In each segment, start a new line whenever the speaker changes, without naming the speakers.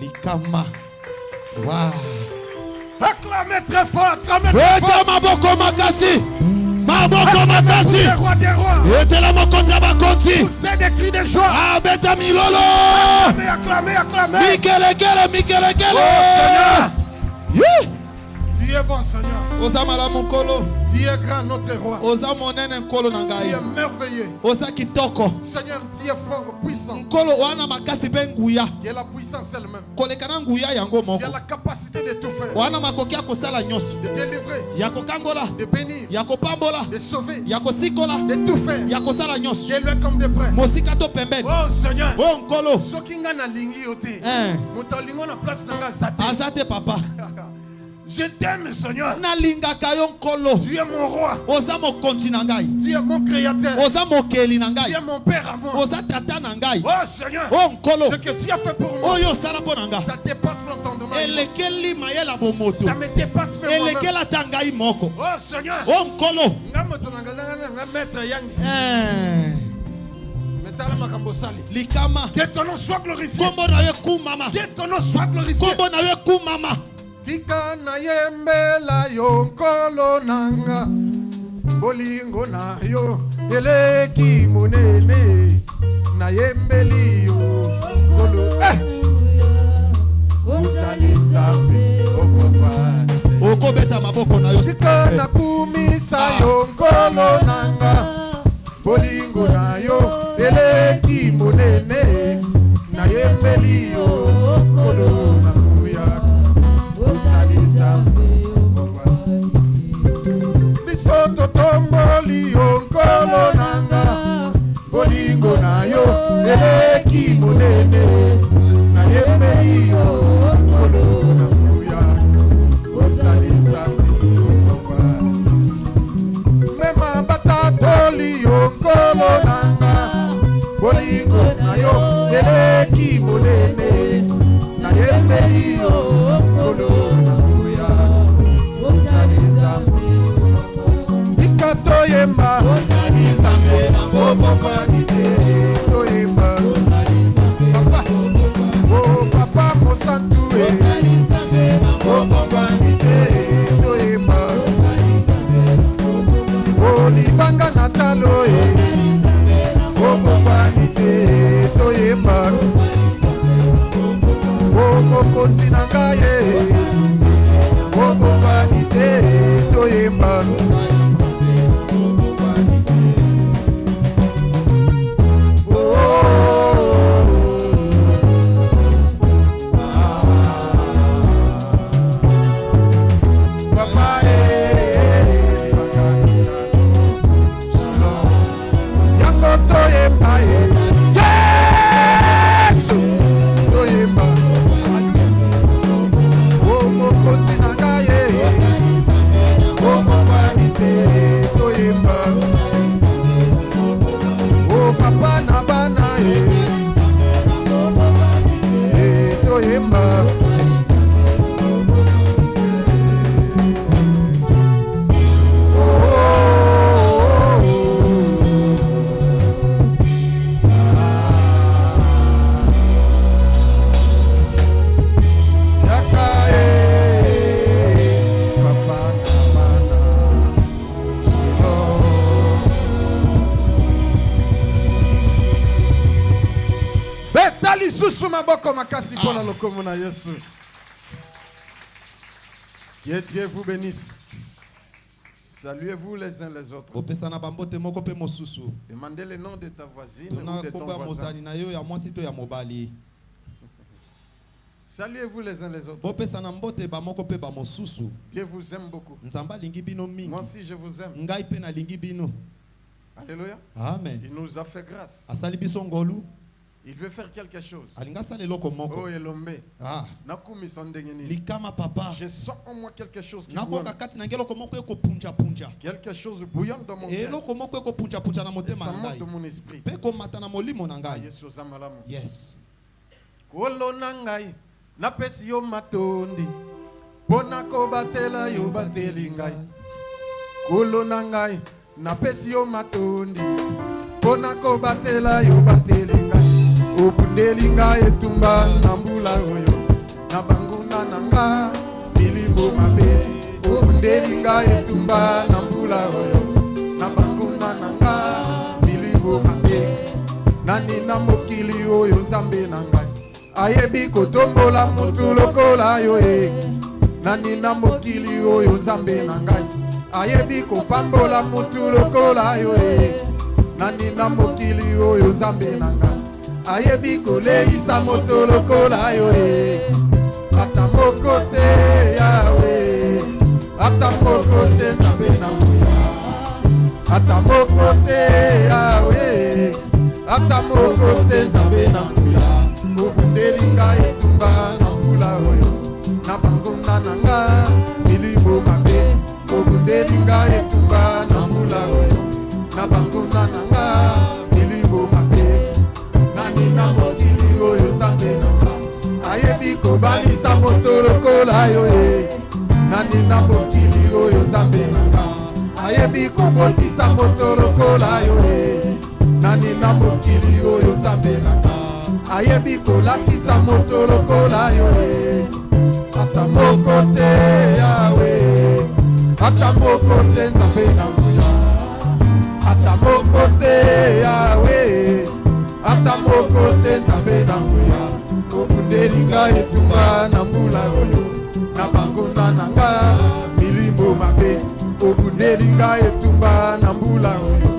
Likama. Wow.
Acclamez très fort, acclamez très fort.
Maboko makasi. Maboko makasi.
Le roi des rois.
Et la mokonza bakonti.
Vous êtes des cris de joie.
Ah, beta milolo.
Acclamez, acclamez, acclamez.
Mikele.
Oh Seigneur.
Yeah.
Tu es bon Seigneur.
Ozamala mukolo.
Tu es grand notre roi.
Oza monene nkolo nangai.
Tu es merveilleux.
Oza kitoko.
Seigneur, tu es fort, puissant.
Nkolo wana makasi benguya.
Tu es la puissance elle-même.
Kolekana nguya yango moko.
Tu as la capacité de tout faire.
Wana makokia kosala nyos.
De délivrer.
Yako kangola.
De bénir.
Yako pambola.
De sauver.
Yako sikola.
De tout faire.
Yako sala nyos.
Tu es loin comme de près.
Mosika to pembeni.
Oh Seigneur.
Oh nkolo.
Sokinga na lingi yote. Motalingo na place nanga zate.
Azate papa.
Je t'aime Seigneur.
Nalingaka yo nkolo.
Tu es mon roi.
Oza mokonzi na ngai.
Tu es mon créateur.
Oza mokeli na ngai.
Tu es mon père à moi.
Oza tata na ngai.
Oh Seigneur.
Oh nkolo.
Ce que tu as fait pour moi.
Oyo sala po na nga.
Ça dépasse l'entendement.
Elekeli mayela bomoto.
Ça me dépasse même moi-même.
Elekela tangai moko.
Oh Seigneur.
Oh nkolo.
Ngamoto na nga maître yang.
Likama.
Que ton nom soit glorifié.
Kombo na ye ku mama.
Que ton nom soit glorifié.
Kombo na ye ku mama.
Tika na yembela yo nkolo nanga. Bolingo na yo eleki munene. Na yembeli yo nkolo. Uzali nzambe okokwa.
Okobeta maboko na yo.
Tika na kumisa yo nkolo nanga. Bolingo na yo eleki munene. Na yembeli yo nkolo na kuya. Uzali nzambe okokwa. Biso toto Que Dieu vous bénisse. Saluez-vous les uns les autres. Demandez le nom de ta voisine ou de ton voisin. Saluez-vous les uns les autres. Dieu vous aime beaucoup. Moi aussi je vous aime. Alléluia. Amen. Il nous a fait grâce. Il veut faire quelque chose. Oh, Elombe. Je sens en moi quelque chose qui bouillonne. Quelque chose bouillonne dans mon cœur. Et ça monte dans mon esprit. Yes. Kolo nangai napesi yo matondi pona ko batela yo bateli ngai. Kolo nangai napesi yo matondi pona ko batela yo bateli ngai. Opundelinga etumba nambula oyo nabanguna nanga milimbo mabe. Opundelinga etumba nambula oyo nabanguna nanga milimbo mabe. Nani na mokili oyo nzambe nanga ayebi kotombola mutu lokola yo e. Nani na mokili oyo nzambe nanga ayebi kopambola mutu lokola yo e. Nani na mokili oyo nzambe nanga ayebi koleisa moto lokola yo e. Ata moko te yawe, ata moko te nzambe na nguya. Ata moko te yawe, ata moko te nzambe na nguya. Obundelinga etumba na mbula oyo nabanguna nanga milimbo mabe. Obundelinga etumba na mbula oyo nabanguna nanga milimbo mabe. Nani na mokili oyo nzambe nanga ayebi kobalisa moto lokola yo e. Nani na mokili oyo nzambe nanga ayebi kobotisa moto lokola yo e. Nani na mokili oyo nzambe nanga ayebi kolatisa moto lokola yo e. Ata moko te yawe, ata moko te nzambe na nguya. Ata moko te yawe, ata moko te nzambe na nguya. Obundelinga etumba na mbula oyo nabanguna nanga milimbo mabe. Obundelinga etumba na mbula oyo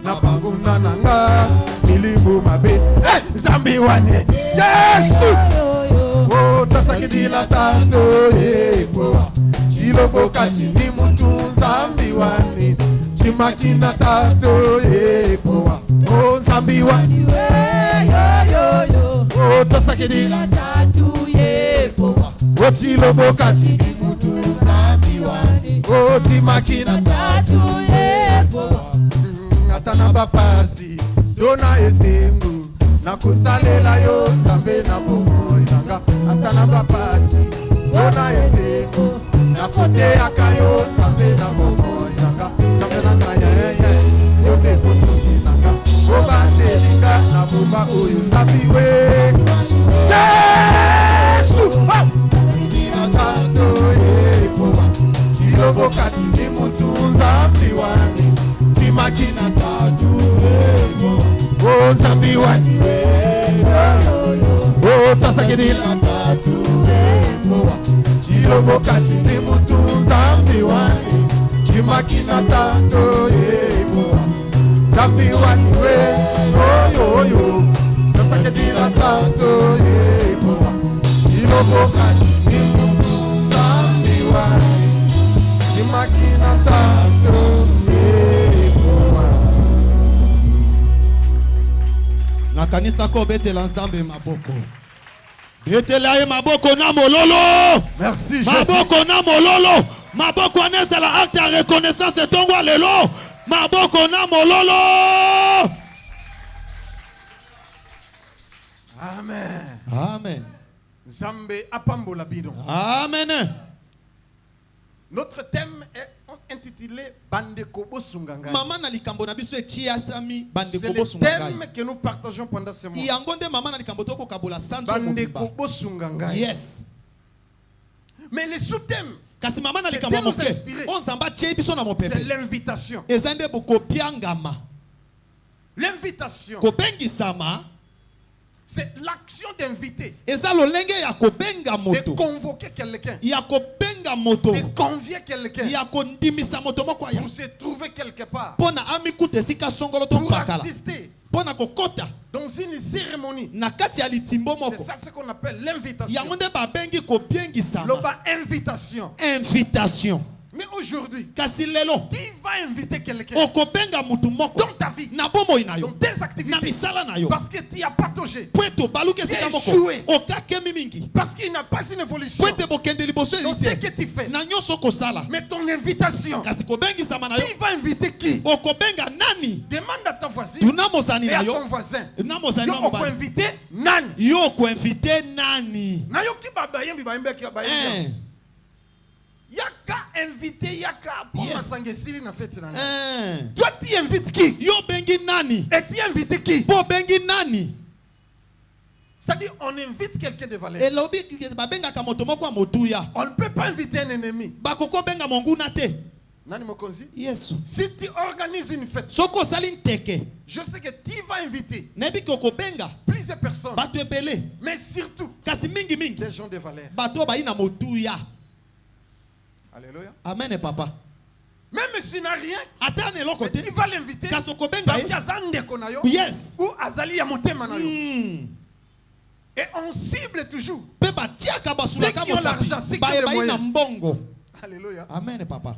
nabanguna nanga milimbo mabe. Nzambe wane Yesu o tasakidila tato yepo chilobokati ni mutu nzambe wane chimakina tato yepo o nzambe wane o tasakidila tato yepo o chilobokati ni mutu nzambe wane o chimakina tato yepo. Atana bapasi dona esengu nakusalela yo nzambe na bomoi nanga. Atana bapasi dona esengu nakoteaka yo nzambe na bomoi nanga. Nzambe nanga yeye yo nde mosoki nanga. Obandelinga na bomba oyo nzambe we Yesu tato yepo kilobokati ni mutu nzambe wani makina tatu o nzambe wani o tasakidila tatu chilobokati ni mutu nzambe wani Dimakina tato yeboa. Zambi waniwe. Oyo oyo. Nasake dila tato yeboa. Iloboka nimu. Zambi wani. Dimakina tato yeboa.
Na kanisa ko betela nzambe maboko. Betela ye maboko na mololo.
Merci Jésus.
Maboko na mololo. Maboko anesa la acte ya reconnaissance etongwa lelo. Maboko na mololo.
Amen.
Amen.
Zambe apambola bidon.
Amen.
Notre thème est intitulé Bandeko Bosungangai.
Maman na likambo na biso echiasami
C'est
bandeko
le
bosungangai.
thème que nous partageons pendant ce mois.
Yango nde maman na likambo toko kabola sanzo
Bandeko
mobimba.
Bosungangai.
Yes.
Mais le sous-thème,
Kasi maman na
Que
likambo
Dieu nous a
moke.
inspiré.
On zamba chei biso na
c'est
mopepe.
l'invitation.
Ezande bokopiangama.
L'invitation,
Kobengisama.
c'est l'action d'inviter,
Eza lolenge ya kobenga
de
moto.
convoquer quelqu'un,
Ya kobenga moto.
de convier quelqu'un
Ya kondimisa moto moko ya.
pour se trouver quelque part,
Pona amikuta esika songolo to
pour
pakala.
assister
Pona kokota
dans une cérémonie.
na kati ya litimbo
C'est
moko.
ça ce qu'on appelle l'invitation.
Yango nde babengi kobiengisama.
Loba invitation.
Invitation.
Mais aujourd'hui,
Kasi lelo
tu vas inviter quelqu'un
okobenga mutu moko
dans ta vie,
na bomoi na
dans
yo
tes
na
activités,
misala na yo
parce que tu as pataugé,
po ete obaluki esika
Bien
moko
joué.
okakemi mingi
parce qu'il n'a pas une évolution
po ete bokende liboso
dans ce
elite
que tu fais.
na nyonso okosala.
Mais ton invitation,
Kasi kobengisama na yo
tu vas inviter qui?
okobenga nani?
Demande à ta voisine
Tuna mozani
et
na
à
yo
ton voisin.
na mozani
Yo
na
oko
mobali
inviter nani?
yo okoinvite nani?
Na yo ki babayembi bayembeki ya bayembi.
Eh,
Yaka invité yaka pour
Yes.
masangesili na fête na.
eh.
Toi tu invites qui?
Yo bengi nani?
Et tu invites qui?
Po bengi nani?
C'est-à-dire on invite quelqu'un de valeur.
Elobi babengaka moto moko ya motuya.
On ne peut pas inviter un ennemi.
Bakoko benga monguna te.
Nani mokonzi?
Yesu.
Si tu organises une fête,
Soko osali nteke.
je sais que tu vas inviter
Nayebi ke okobenga
plusieurs personnes,
bato ebele.
mais surtout
Kasi mingi mingi
des gens de valeur.
bato bayi na motuya.
Alléluia.
Amen papa.
Même s'il n'a rien,
Ata na eloko
mais
te.
tu vas l'inviter
Kasi okobenga
parce
ye.
qu'il y a Zandeko na yo
Yes.
ou Azali ya motema na yo.
Hmm.
Et on cible toujours.
Pe batiaka basulaka
Ceux qui ont l'argent, ceux qui ont
mosapi.
les
Bayi na
moyens.
mbongo.
Alléluia.
Amen papa.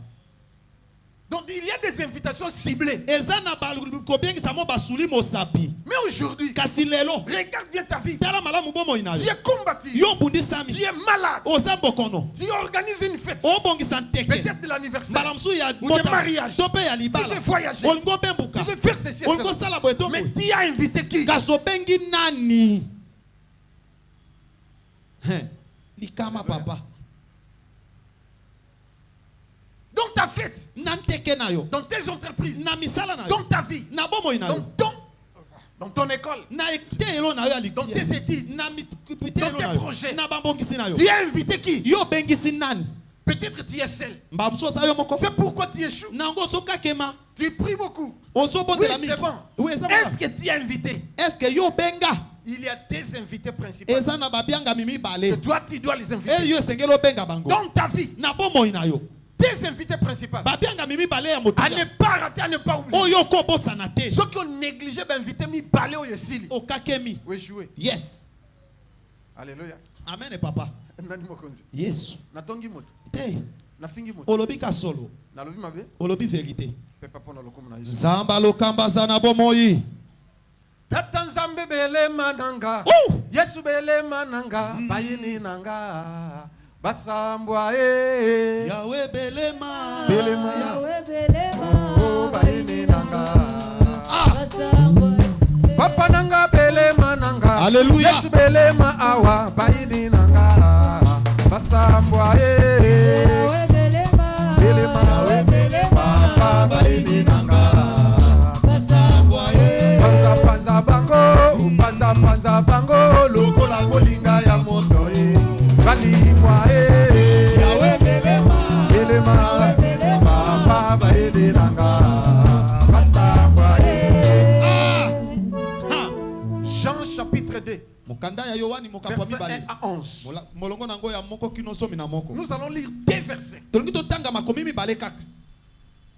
Donc il y a des invitations ciblées.
Eza na kobengisa mo basuli mosapi.
Mais aujourd'hui,
Kasi lelo.
regarde bien ta vie.
Tala malamu bomoi na
Tu
yo.
es combattu.
Yo bundisami.
Tu es malade.
Oza bokono.
Tu organises une fête.
Obongisa nteke.
Peut-être de l'anniversaire.
Mbala mosusu ya
Ou de
bota.
mariage.
To pe ya
Tu
libala.
veux voyager.
Olingo bembuka.
Tu veux faire ceci et
Olingo
cela.
sala boye to
Mais
boye.
tu as invité qui?
Kasi obengi nani? Likama papa.
Dans ta fête,
Na nteke na yo.
dans tes entreprises,
Na misala na
dans
yo.
ta vie,
Na bomoi na yo.
dans ton école,
Na ekitelo na yo ya
dans tes études.
Na
Dans
mitelo
tes
na yo.
projets.
Na bambongisi na yo.
Tu as invité qui?
Yo bengisi nani?
Peut-être tu es seul.
Mbamso sa yo moko.
C'est pourquoi tu échoues.
Nango soka kema.
Tu pries beaucoup.
Oso
Oui,
botela mingi.
c'est bon.
Oui, ça
Est-ce
va.
que tu es invité?
Est-ce que yo benga?
Il y a des invités principaux.
Eza na babianga mimi
Et
bale.
toi, tu dois les
Eh
inviter.
yo sengelo benga bango.
Dans ta vie,
Na bomoi na yo.
tes invités principaux.
Babianga mimi bale ya
À
motuya.
ne pas rater, à ne pas oublier.
Oyo ko bosana te.
Ceux qui ont négligé d'inviter mi balé au yesili.
Okakemi.
Oui, jouer.
Yes.
Alléluia.
Amen papa.
Nani mokonzi.
Yesu.
Natongi moto.
Te.
Nafingi moto.
Olobi ka solo.
Nalobi mabe.
Olobi vérité.
Pepa pona lokomo na Yesu.
Zamba lokamba zana bomoi.
Tata nzambe bele mananga.
Oh!
Yesu bele mananga. Bayini nanga. Basambwa e.
Yahweh belema.
Belema.
Yahweh belema.
Oh bayini nanga.
Ah.
Basambwa.
Papa nanga belema nanga.
Alléluia.
Yesu belema awa. Bayini nanga. Basambwa e.
Yahweh belema.
Belema.
Yahweh belema.
Papa bayini nanga.
Basambwa.
Panza panza bango. Panza panza bango. Lokola molinga ya moto e. Balimwa e.
Yahweh belema.
Belema.
Yahweh belema.
Papa bayini nanga. Basambwa e.
Ah. Ha.
Jean chapitre 2,
Mokanda ya Yohani mokapwa
verset 1
mibale.
à 11.
Molongo nango ya moko kino somi na moko.
Nous allons lire deux versets.
Tolongi totanga makomi mibale kaka.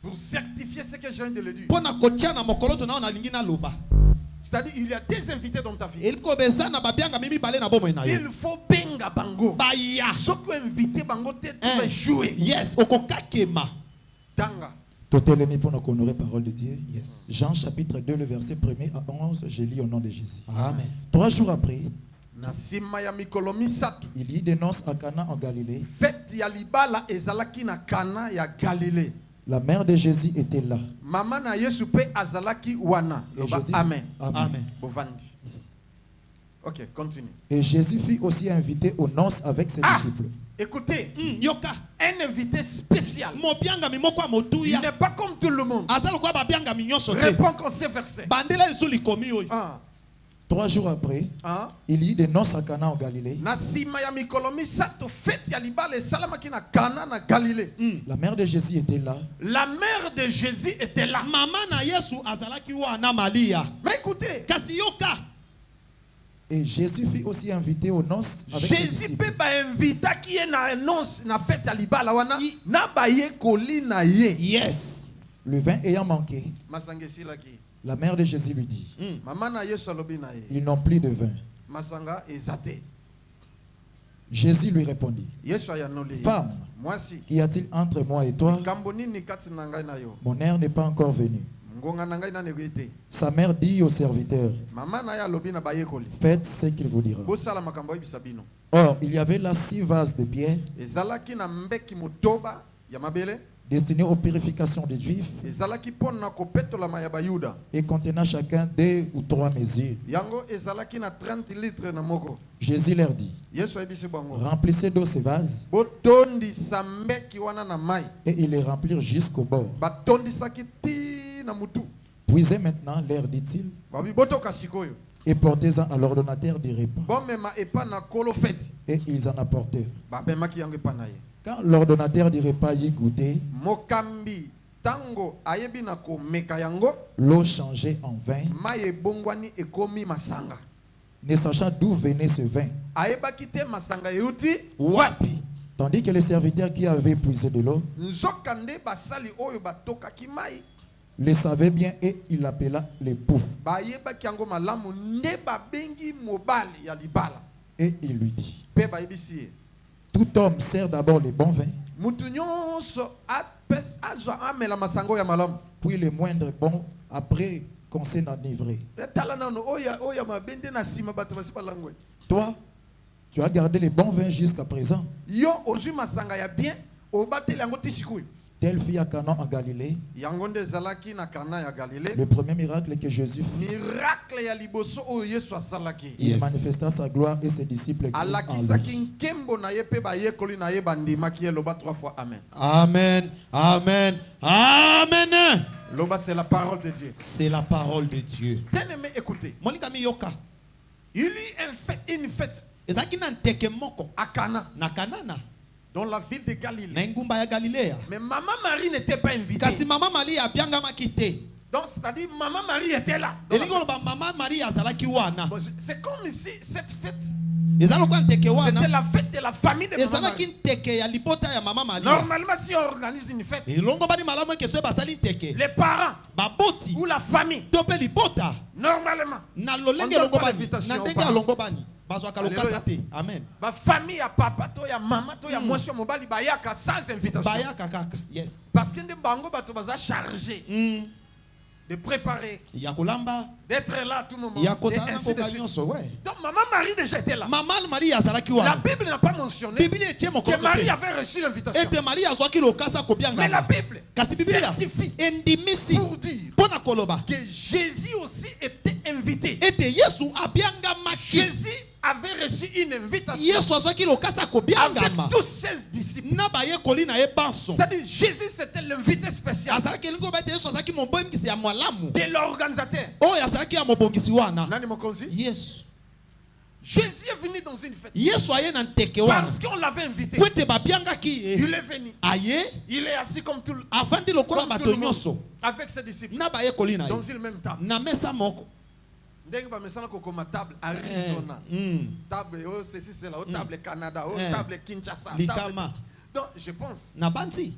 Pour certifier ce que je viens de le dire.
Pona kotia na mokolo to na ona lingi na loba.
C'est-à-dire, il y a des invités dans ta vie.
Eliko beza na babianga mimi bale na bomo na yo.
Il faut benga bango.
Baya.
Soko invité bango tête pour jouer.
Yes, okokakema.
Tanga.
Totelemi pour nous honorer la parole de Dieu. Yes. Jean chapitre 2, le verset 1er à 11, je lis au nom de Jésus.
Amen.
3 jours après,
Nasima ya mikolo misatu.
il y eut des noces à Cana en Galilée.
Fête ya libala ezalaki na Kana ya Galilée.
La mère de Jésus était là.
Mama na Yesu pe azalaki wana.
Et
Loba,
Jésus-
amen.
Amen.
Bovandi. Ok, continue.
Et Jésus fut aussi invité aux noces avec ses disciples.
Écoutez,
Yoka.
un invité spécial.
Mobianga mimokwa
Il
motuya.
n'est pas comme tout le monde.
Azalo kwa babianga minyonso te.
Réponds qu'on ces versets.
Bandela ezuli komi oyo.
3 jours après, il y eut des noces à Cana en Galilée.
Na sima ya mikolo misato fête ya libala esalamaki na Kana na Galilée.
La mère de Jésus était là.
La mère de Jésus était là.
Mama na Yesu azalaki wana Malia.
Mais écoutez,
Kasi yoka.
Et Jésus fut aussi invité aux noces avec ses
Jésus
disciples.
peut ba invita qui est na annonce na fête ya libala wana na baye koli na ye.
Yes.
Le vin ayant manqué,
Masangesi laki.
la mère de Jésus lui dit,
Mama na Yesu alobi na ye.
ils n'ont plus de vin.
Masanga ezate.
Jésus lui répondit,
Yesu ayanoli.
femme,
Mwasi.
qu'y a-t-il entre moi et toi?
Kambo nini kati na ngai na yo.
Mon heure n'est pas encore venue.
Ngonga na ngai na negoite.
Sa mère dit au serviteur,
Mama na ya alobi na baye koli.
faites ce qu'il vous dira.
Bosala makambo yebisa bino.
Or, il y avait là 6 vases de pierre
Ezalaki na mbeki motoba ya mabele.
destinés aux purifications des Juifs
Ezalaki pona kopetola ma ya bayuda.
et contenant chacun 2 ou 3 mesures.
Yango ezalaki na 30 litres na moko.
Jésus leur dit,
Yesu ayebisi bango.
remplissez d'eau ces vases,
Botondisa mbeki wana na mai.
et ils les remplirent jusqu'au bord.
Batondisaki ti na mutu.
Puisez maintenant, leur dit-il,
Babi botoka sikoyo.
et portez-en à l'ordonnateur des repas.
Bomema epa na kolo fete.
Et ils en apportèrent.
Babemaki yango epa na ye.
Quand l'ordonnateur du repas y goûtait,
Mokambi tango ayebi na komeka yango.
l'eau changeait en vin.
Mai ebongwani ekomi masanga.
Ne sachant d'où venait ce vin.
Ayebaki te masanga euti.
Wapi.
Tandis que les serviteurs qui avaient puisé de l'eau
Nzokande basali oyo batokaki mai.
le savaient bien et il l'appela l'époux.
Bayebaki yango malamu nde babengi mobali ya libala.
Et il lui dit,
Pe bayebisi ye.
tout homme sert d'abord les bons vins,
Mutu nyonso azwa amela masango ya malamu.
puis les moindres bons, après qu'on s'est enivré.
Tala nano oya mabende na sima bato basi balangwe.
Toi, tu as gardé les bons vins jusqu'à présent.
Yo ozwi masanga ya bien obateli yango tisikuyu.
Telle fut à Cana en Galilée,
Yango nde ezalaki na Kana ya Galilée.
le premier miracle que Jésus fit.
Miracle ya liboso oyo Yesu asalaki.
Il
Yes.
manifesta sa gloire et ses disciples crurent en
Alakisaki
lui.
nkembo na ye pe bayekoli na ye bandimaki ye loba 3 fois amen.
Amen. Amen. Amen.
Loba c'est la parole de Dieu.
C'est la parole de Dieu.
Bien aimé, écoutez.
Monika mi yoka.
Il y a une fête
Ezaki na nteke moko.
à Cana,
Na Kanana.
dans la ville de Galilée.
Na ngumba ya Galilea.
Mais maman Marie n'était pas invitée.
Kasi mama Maria abianga makite.
Donc c'est-à-dire maman Marie était là. dans la
Elingo loba mama Maria azalaki wana.
fête. Bon, c'est comme si cette fête,
Ezalo kwa nteke
c'était
wana.
la fête de la famille de maman
Ezalaki
Marie.
nteke ya libota ya mama Maria.
Normalement, si on organise une fête,
Elongo bani malamu ke so basali nteke.
les parents
Baboti.
ou la famille,
To pe libota.
normalement,
Na
On
lolenge
donne
longo
pas
bani.
l'invitation
Na
aux
ndenge
parents.
ya longo bani. Bazwaka lokasa
Alléluia.
te. Amen.
ma famille ya papa, to ya maman, to ya mwasi ya mobali bayaka sans invitation.
Bayaka kaka. Yes.
Parce que nde bango bato baza chargé de préparer,
Ya kolamba.
d'être là à tout moment.
Ya
Et
kozala
ainsi de
koka
suite.
nyonso, ouais.
Donc maman Marie déjà était là.
Mama Maria azalaki
La
wana.
Bible n'a pas mentionné
Bible etie moko.
que Marie avait reçu l'invitation.
Ete Maria azwaki lokasa kobianga.
Mais la Bible
Kasi Biblia
certifie
endimisi
pour dire
pona koloba.
que Jésus aussi était invité.
Ete Yesu abianga maki.
Jésus avait reçu une invitation
Yesu azwaki lokasa kobianga
avec
ma.
tous ses disciples.
Na baye koli na ye banso.
C'est-à-dire Jésus c'était l'invité spécial
Azalaki elingo bete Yesu azalaki mobongisi ya mwalamu.
de l'organisateur.
Oyo azalaki ya mobongisi wana.
Nani mokonzi?
Yesu.
Jésus est venu dans une fête
Yesu aye na nteke wana.
parce qu'on l'avait invité.
Po ete babiangaki ye.
Il est venu.
Aye
Il est assis comme tout le
afandi lokola
comme tout
bato
le monde,
nyonso.
avec ses disciples
Na baye koli na ye.
dans une même table.
Na mesa moko.
Ndenge bamesana kokoma table Arizona. Table oh ceci c'est là, table Canada,
Eh.
table Kinshasa,
Likama.
table. Donc je pense
Na banzi.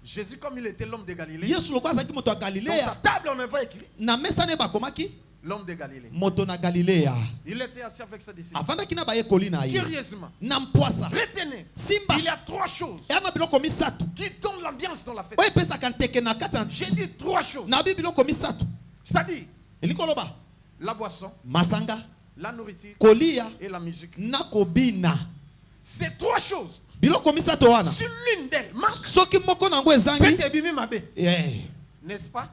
Jésus, comme il était l'homme de Galilée,
Yesu lokwa azaki moto ya
dans sa
Galilea.
table, on avait écrit
Na mesa ne bakomaki
l'homme de Galilée.
moto na Galilea.
Il était assis avec ses disciples.
Afandaki na bayekoli na ye.
Curieusement,
Na mpwasa.
retenez,
Simba.
il y a 3 choses
Yana biloko misatu.
qui donnent l'ambiance dans la fête.
Oyo epesaka nteke na kati ya
J'ai dit 3 choses.
na bi biloko misatu.
C'est-à-dire
Elikoloba
la boisson,
masanga,
la nourriture
kolia
et la musique.
na kobina.
Ces 3 choses,
Biloko misatu wana.
sur l'une d'elles, manque.
Soki moko nango ezangi.
Faites ebimi mabe,
Eh.
n'est-ce pas?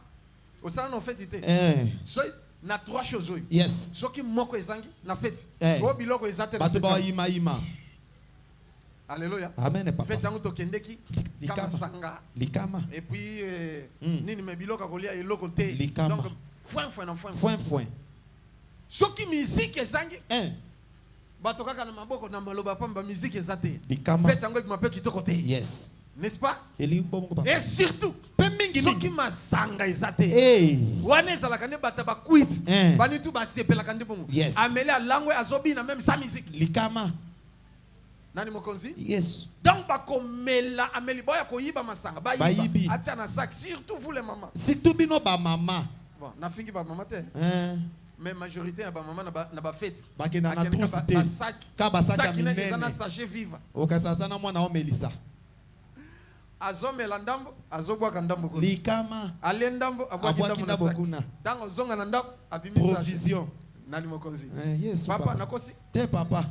Au sein de fête ité.
Eh.
So na 3 choses. Oui.
Yes.
Soki moko ezangi na fête.
Eh.
Go biloko ezate na
Bato ba
fête.
yima yima.
Alléluia.
Amen papa.
Fête tango tokendeki
Likama.
kama sanga.
Likama.
Et puis
Mm.
nini me biloko kolia eloko te.
Likama.
Donc foin foin non foin.
Foin.
Soki musique ezangi
Eh.
bato kaka na maboko na maloba pamba musique ezate.
Likama.
Fête tango mape kitoko te.
Yes.
N'est-ce pas?
Elimbo moko papa.
Et surtout,
Pe mingi
soki
mingi.
masanga ezate.
Eh.
Wana ezalaka nde bata bakwit
Eh.
bani tu basepelaka nde bongo.
Yes.
Ameli alangwe azobina même sa musique.
Likama.
Nani mokonzi?
Yes.
Donc bakomela ameli boya koyiba masanga
Bayibi.
bayiba atia na sac, surtout vous les mamans.
Surtout bino ba mama.
Bon, na fingi ba mama te.
Eh.
Mais majorité ya ba mama na ba fête.
Bakenda na
Akendeka
trousse
ba
te.
sac.
Ka ba sac ya
Sac ina
minene.
ezana sachet viva.
Okasasa na mwana o Melissa.
Azomela ndambo, azobwaka ndambo kuna.
Likama.
Ale ndambo, abwaki
Abwaki
ndambo na
ndambo
sac.
kuna.
Tango zonga na ndambo, abimi sachet.
Provision.
Nani mokonzi?
Yes.
Papa nakosi.
Te papa.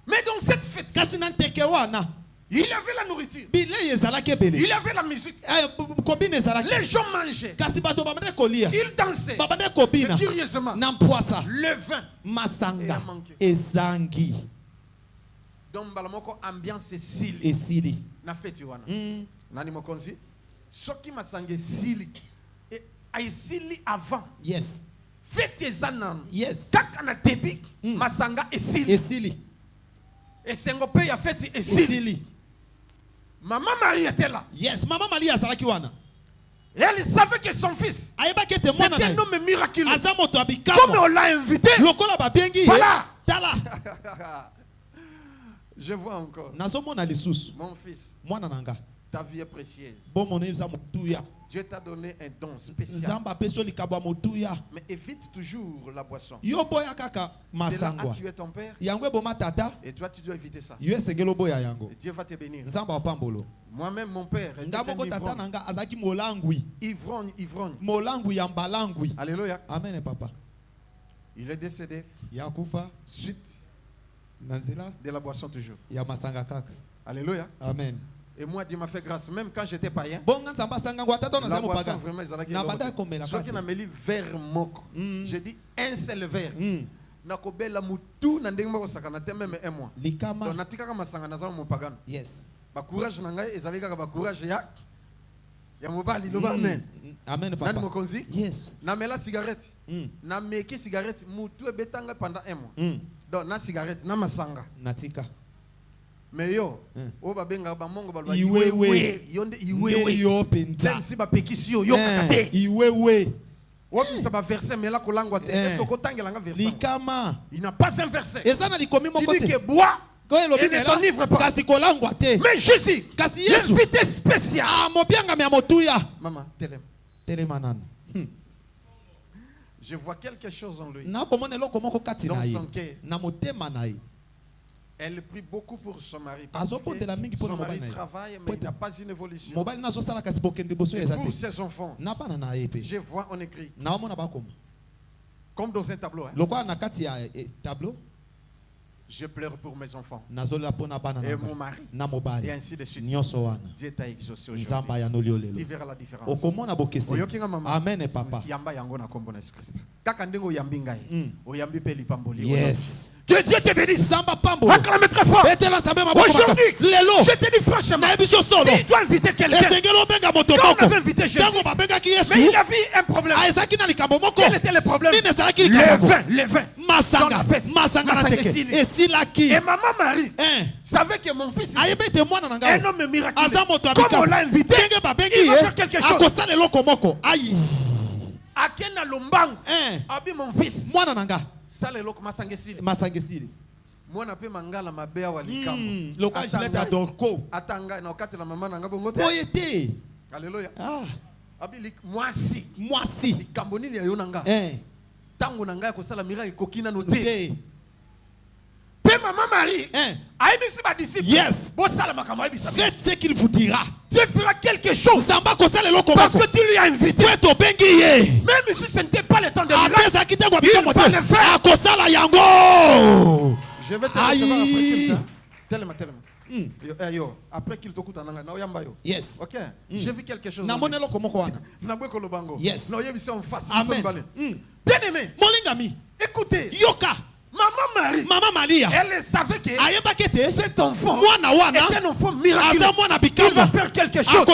Mais dans cette fête,
Kasi na nteke wana.
il y avait la nourriture.
Bile ezalaki ebele.
Il y avait la musique.
Kobina ezalaki.
Les gens mangeaient.
Kasi bato babande kolia.
Ils dansaient.
Babande kobina.
Et curieusement,
Na mpwasa.
le vin.
Masanga.
Et a manqué.
Ezangi.
Donc, balamoko ambiance sili.
Esili.
Na fête wana.
Mm.
Nani mokonzi? Soki masange sili. Et ay sili avant.
Yes.
Fête ezanan.
Yes.
Kaka na tebi.
Mm.
Masanga et sili.
Esili.
Et sengope ya fête et sili.
Esili.
Maman Marie était là.
Yes. Mama Maria azalaki wana.
Et elle savait que son fils,
Ayebaki ete mwana
c'était
na
un
ye.
homme miraculeux.
Aza moto ya
Comme
bikamwa.
on l'a invité.
Lokola babengi ye.
Voilà.
Tala.
Je vois encore.
Nazomona lisusu.
Mon fils,
Mwana nanga.
ta vie est précieuse.
Bomona eza motuya.
Dieu t'a donné un don spécial.
Nzambe apesi yo likambo ya motuya.
Mais évite toujours la boisson.
Yo boya kaka
Cela a
masangwa.
tué ton père
Yango eboma tata.
et toi tu dois éviter ça.
Yo esengeli oboya yango.
Et Dieu va te bénir.
Nzambe apambolo.
Moi-même, mon père était
Nga
un
moko tata
ivrogne.
nanga azalaki molangwi.
Ivrogne.
Molangwi ya mbalangwi.
Alléluia.
Amen papa.
Il est décédé
Yakufa
suite
na nzela
de la boisson toujours.
ya masanga kaka.
Alléluia.
Amen.
Et moi, Dieu m'a fait grâce. Même quand j'étais païen,
Bonga nzamba sanga ngwa tata na
la
zamo
boisson
paga.
vraiment, ils allaient
Na banda komela
Ceux qui
kaka.
n'ont mis verre moko.
Mm.
J'ai dit un seul verre.
Mm.
Nakobela mutu na ndenge moko sakana te même un mois. Donc
Likama.
natikaka masanga na zamo mopagano.
Yes.
Ba courage na ngai ezali kaka ba courage ya mobali loba amen.
Amen
Nani
papa.
mokonzi?
Yes.
Na mela cigarette.
Mm.
Na meki cigarette mutu ebetanga pendant un mois.
Mm.
Donc na cigarette na masanga.
Natika.
Mais yo,
Mm.
o babenga ba mongo balwa
Iwewe.
yonde
Nde
iwewe.
yo penza.
Même si ba pekisi yo kaka te.
Iwewe.
O bisa ba verset mais là kolangwa te. Est-ce que kotangela nga verset?
Likama.
Il n'a pas un verset.
Eza na likomi
Il
moko
dit que
te.
bois
Ko elobi
et ne
mela.
t'enivre pas.
Kasi kolangwa te.
Mais Jésus,
Kasi Yesu.
l'invité spécial.
Ah mobianga ya motuya.
Maman, telem.
Telemanana.
Je vois quelque chose en lui.
Na komona eloko moko kati
Dans
na ye.
son cœur.
Na motema na ye.
Elle prie beaucoup pour son mari. Parce que
Azopotela mingi
son
mpona
mari
mobali na ye.
travaille, mais il n'a pas une évolution.
Mobali nazosala kasi bokende boso
Et
eza
pour
te.
ses enfants,
Na bana na ye pe.
je vois on écrit,
Na omona bakoma.
comme dans un tableau, hein,
Lokola na kati ya tableau.
je pleure pour mes enfants
Nazola pona bana
et
na
mon mari.
na
Et
mobali.
ainsi de suite.
Nyonso wana.
Dieu t'a exaucé
Nzamba
aujourd'hui.
ya nolio lelo.
Tu verras la différence.
Okomona bokese.
Oyokinga mama.
Amen papa.
Yamba yango na kombo na Yesu Christ. Kaka ndenge oyambi ngai.
Mm.
Oyambi pe lipamboli.
Yes.
Que Dieu te bénisse.
Nzamba pambo.
Acclame très fort.
Betela sabe maboko.
Aujourd'hui,
Lelo.
je te dis franchement,
Na ebiso solo.
tu dois inviter quelqu'un.
Esengelo benga moto
Quand on
moko.
avait invité Jésus,
Tango babengaki Yesu.
mais il a vu un problème.
Aezaki na likambo moko.
Quel était le problème?
Nini ezalaki
Le
likambo?
vin, le vin. Dans
Masanga.
la fête.
Masanga na
Masanga
teke.
esili.
Esilaki.
Et maman Marie
Hein.
savait que mon fils,
Ayebe te mwana na
un
ngao.
homme miraculeux,
Aza moto ya
comme on
bikambo.
l'a invité,
Ndenge babengi
il va
ye.
faire quelque chose.
Akosala eloko moko. Ayi.
Akena lombangu.
Hein.
Abi mon fils.
Mwana na nga.
Sala eloko masanga esili.
Masanga esili.
Moi na pe mangala mabea walikambo.
Le cas Gillette à Dorco.
Atanga na okate la maman nanga bongo te.
Poété.
Alléluia.
Ah.
Abilik mwasi.
Mwasi.
Likambo nini ya yo nanga. Tango nanga ko sala miracle kokina no te. Pe maman Marie. Aïbisi ma disciple.
Yes.
Bo sala makambo aïbisa.
Faites ce qu'il vous dira.
Dieu fera quelque chose.
Samba ko sala loko.
Parce que tu lui as invité.
To bengiye.
Même si ce n'était pas le temps de miracle.
Il va le faire.
Akosala
yango.
Je vais te recevoir après qu'il t'a. Tellement. Yo, après qu'il t'écoute en anglais,
yes.
Ok. J'ai vu quelque chose.
Yes.
Amen. Bien aimé.
Molingami.
Écoutez.
Yoka. Maman Maria.
Elle savait que cet enfant
est
un enfant miraculeux. Il va faire quelque chose.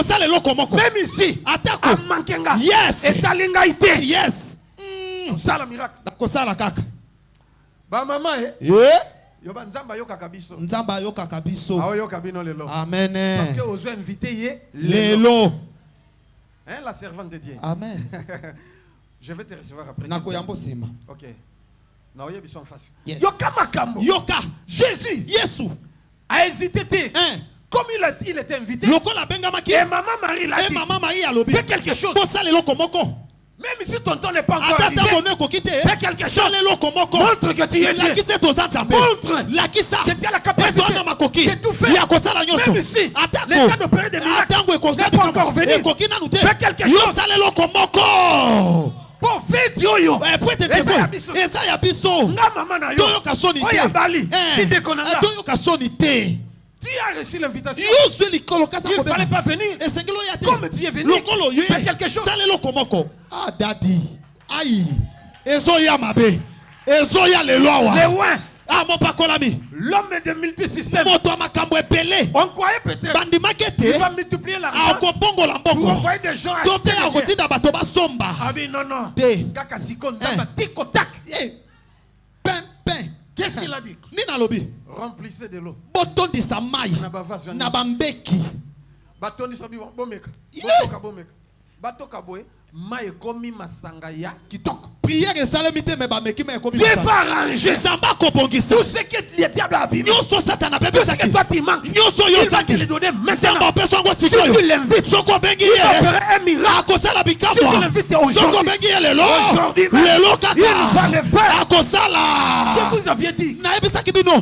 Même ici. À Mankenga.
Yes.
Et à Lingaïté.
Yes.
Ça le miracle. Ba maman Yoba nzamba yoka kabiso.
Nzamba yoka kabiso.
Ah yoka bino lelo.
Amen.
Parce que ozo invité yé
lelo.
Hein, la servante de Dieu.
Amen.
Je vais te recevoir après.
Nako yambo sima.
OK. Na oye biso en face.
Yes.
Yoka makambo.
Yoka.
Jésus.
Yesu.
A hésité. Comme il était invité.
Loko la benga maki.
Et maman Marie l'a dit.
Et maman Marie a lobi.
Fais quelque chose.
Pour ça lelo komoko.
Même si ton temps n'est pas encore arrivé, fais quelque chose. Montre que tu es Dieu. Montre que tu as la capacité de tout faire. Même si l'état d'opérer des miracles n'est pas encore venu, fais quelque chose. Bon, fais Dieu.
Eza ya biso. Toyo kasoni te.
Tu as reçu l'invitation.
Il
ne fallait pas venir. Comme tu es venu, fais quelque chose.
Ah, daddy. Aïe. Ezoya mabe. Ezoya le loa.
Le ouin.
Ah, mon pakolami.
L'homme de multisystème.
On
croyait peut-être qu'il va multiplier l'argent pour envoyer des gens acheter. Ah oui, non. Qu'est-ce qu'il a dit? Remplissez de l'eau.
Boton de sa maille. Nabambeki.
Baton de sa maille. Bato kaboé. Maï komi masanga ya kitoko.
Prière et salamité mais bameki mais komi.
Dieu va arranger. Tout ce que le diable a abîmé. Tout ce que toi tu manques. Il va te le donner maintenant. Si tu l'invites, il va faire un miracle. Si tu l'invites aujourd'hui, il va le faire. Je vous avais dit.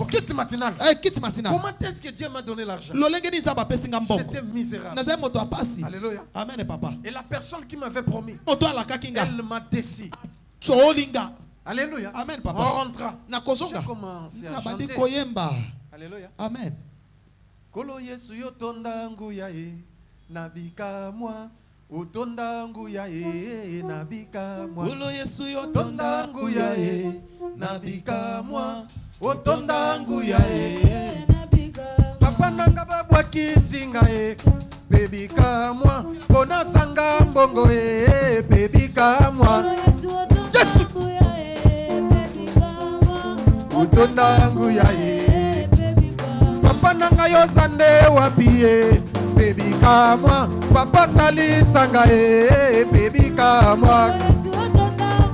Quitte matinale. Comment est-ce que Dieu m'a donné l'argent? J'étais misérable. Alléluia.
Amen papa.
Et la personne qui m'avait promis, elle m'a décidé. Alléluia.
Amen papa.
On rentra.
J'ai
commencé à chanter. Alléluia.
Amen.
Kolo Yesu yotonda nguya e nabika mwa utonda nguya e nabika mwa.
Kolo Yesu yotonda nguya e nabika mwa utonda nguya e
papa nanga babwaki singa e bebika mwa pona sanga mbongo e bebika mwa. Yesu utonda nguya e papa nanga yo zande wapi e bebika mwa papa sali sanga e bebika mwa.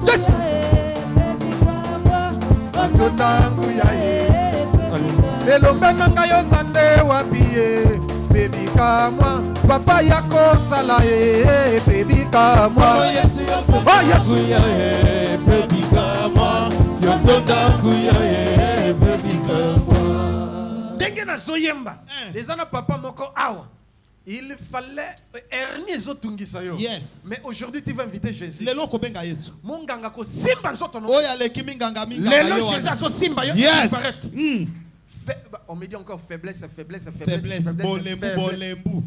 Yesu utonda nguya e elombe nanga yo zande wapi e bebika mwa papa yako sala e bebika mwa. Oh Yesu bebika mwa yotonda nguya e bebika mwa. Ndenge na zoyemba ezana papa moko awa. Il fallait ernie zotungisa yo.
Yes.
Mais aujourd'hui tu vas inviter Jésus.
Lelo ko benga Yesu.
Munganga ko simba zoto no.
Oya le kiminganga minga.
Lelo Jésus so simba yo.
Yes.
On me dit encore faiblesse.
Bolembu.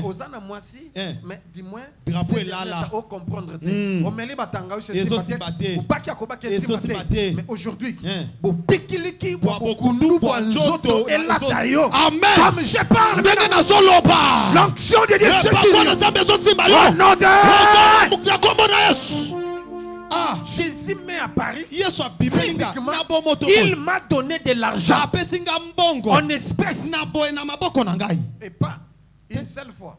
Osana moi si, mais dis-moi,
drapeau est là.
Au comprendre. On me dit batanga mais aujourd'hui, amen. Comme je parle, l'onction de Dieu Jésus met à Paris. Physiquement, il m'a donné de l'argent en espèces. Et pas une seule fois.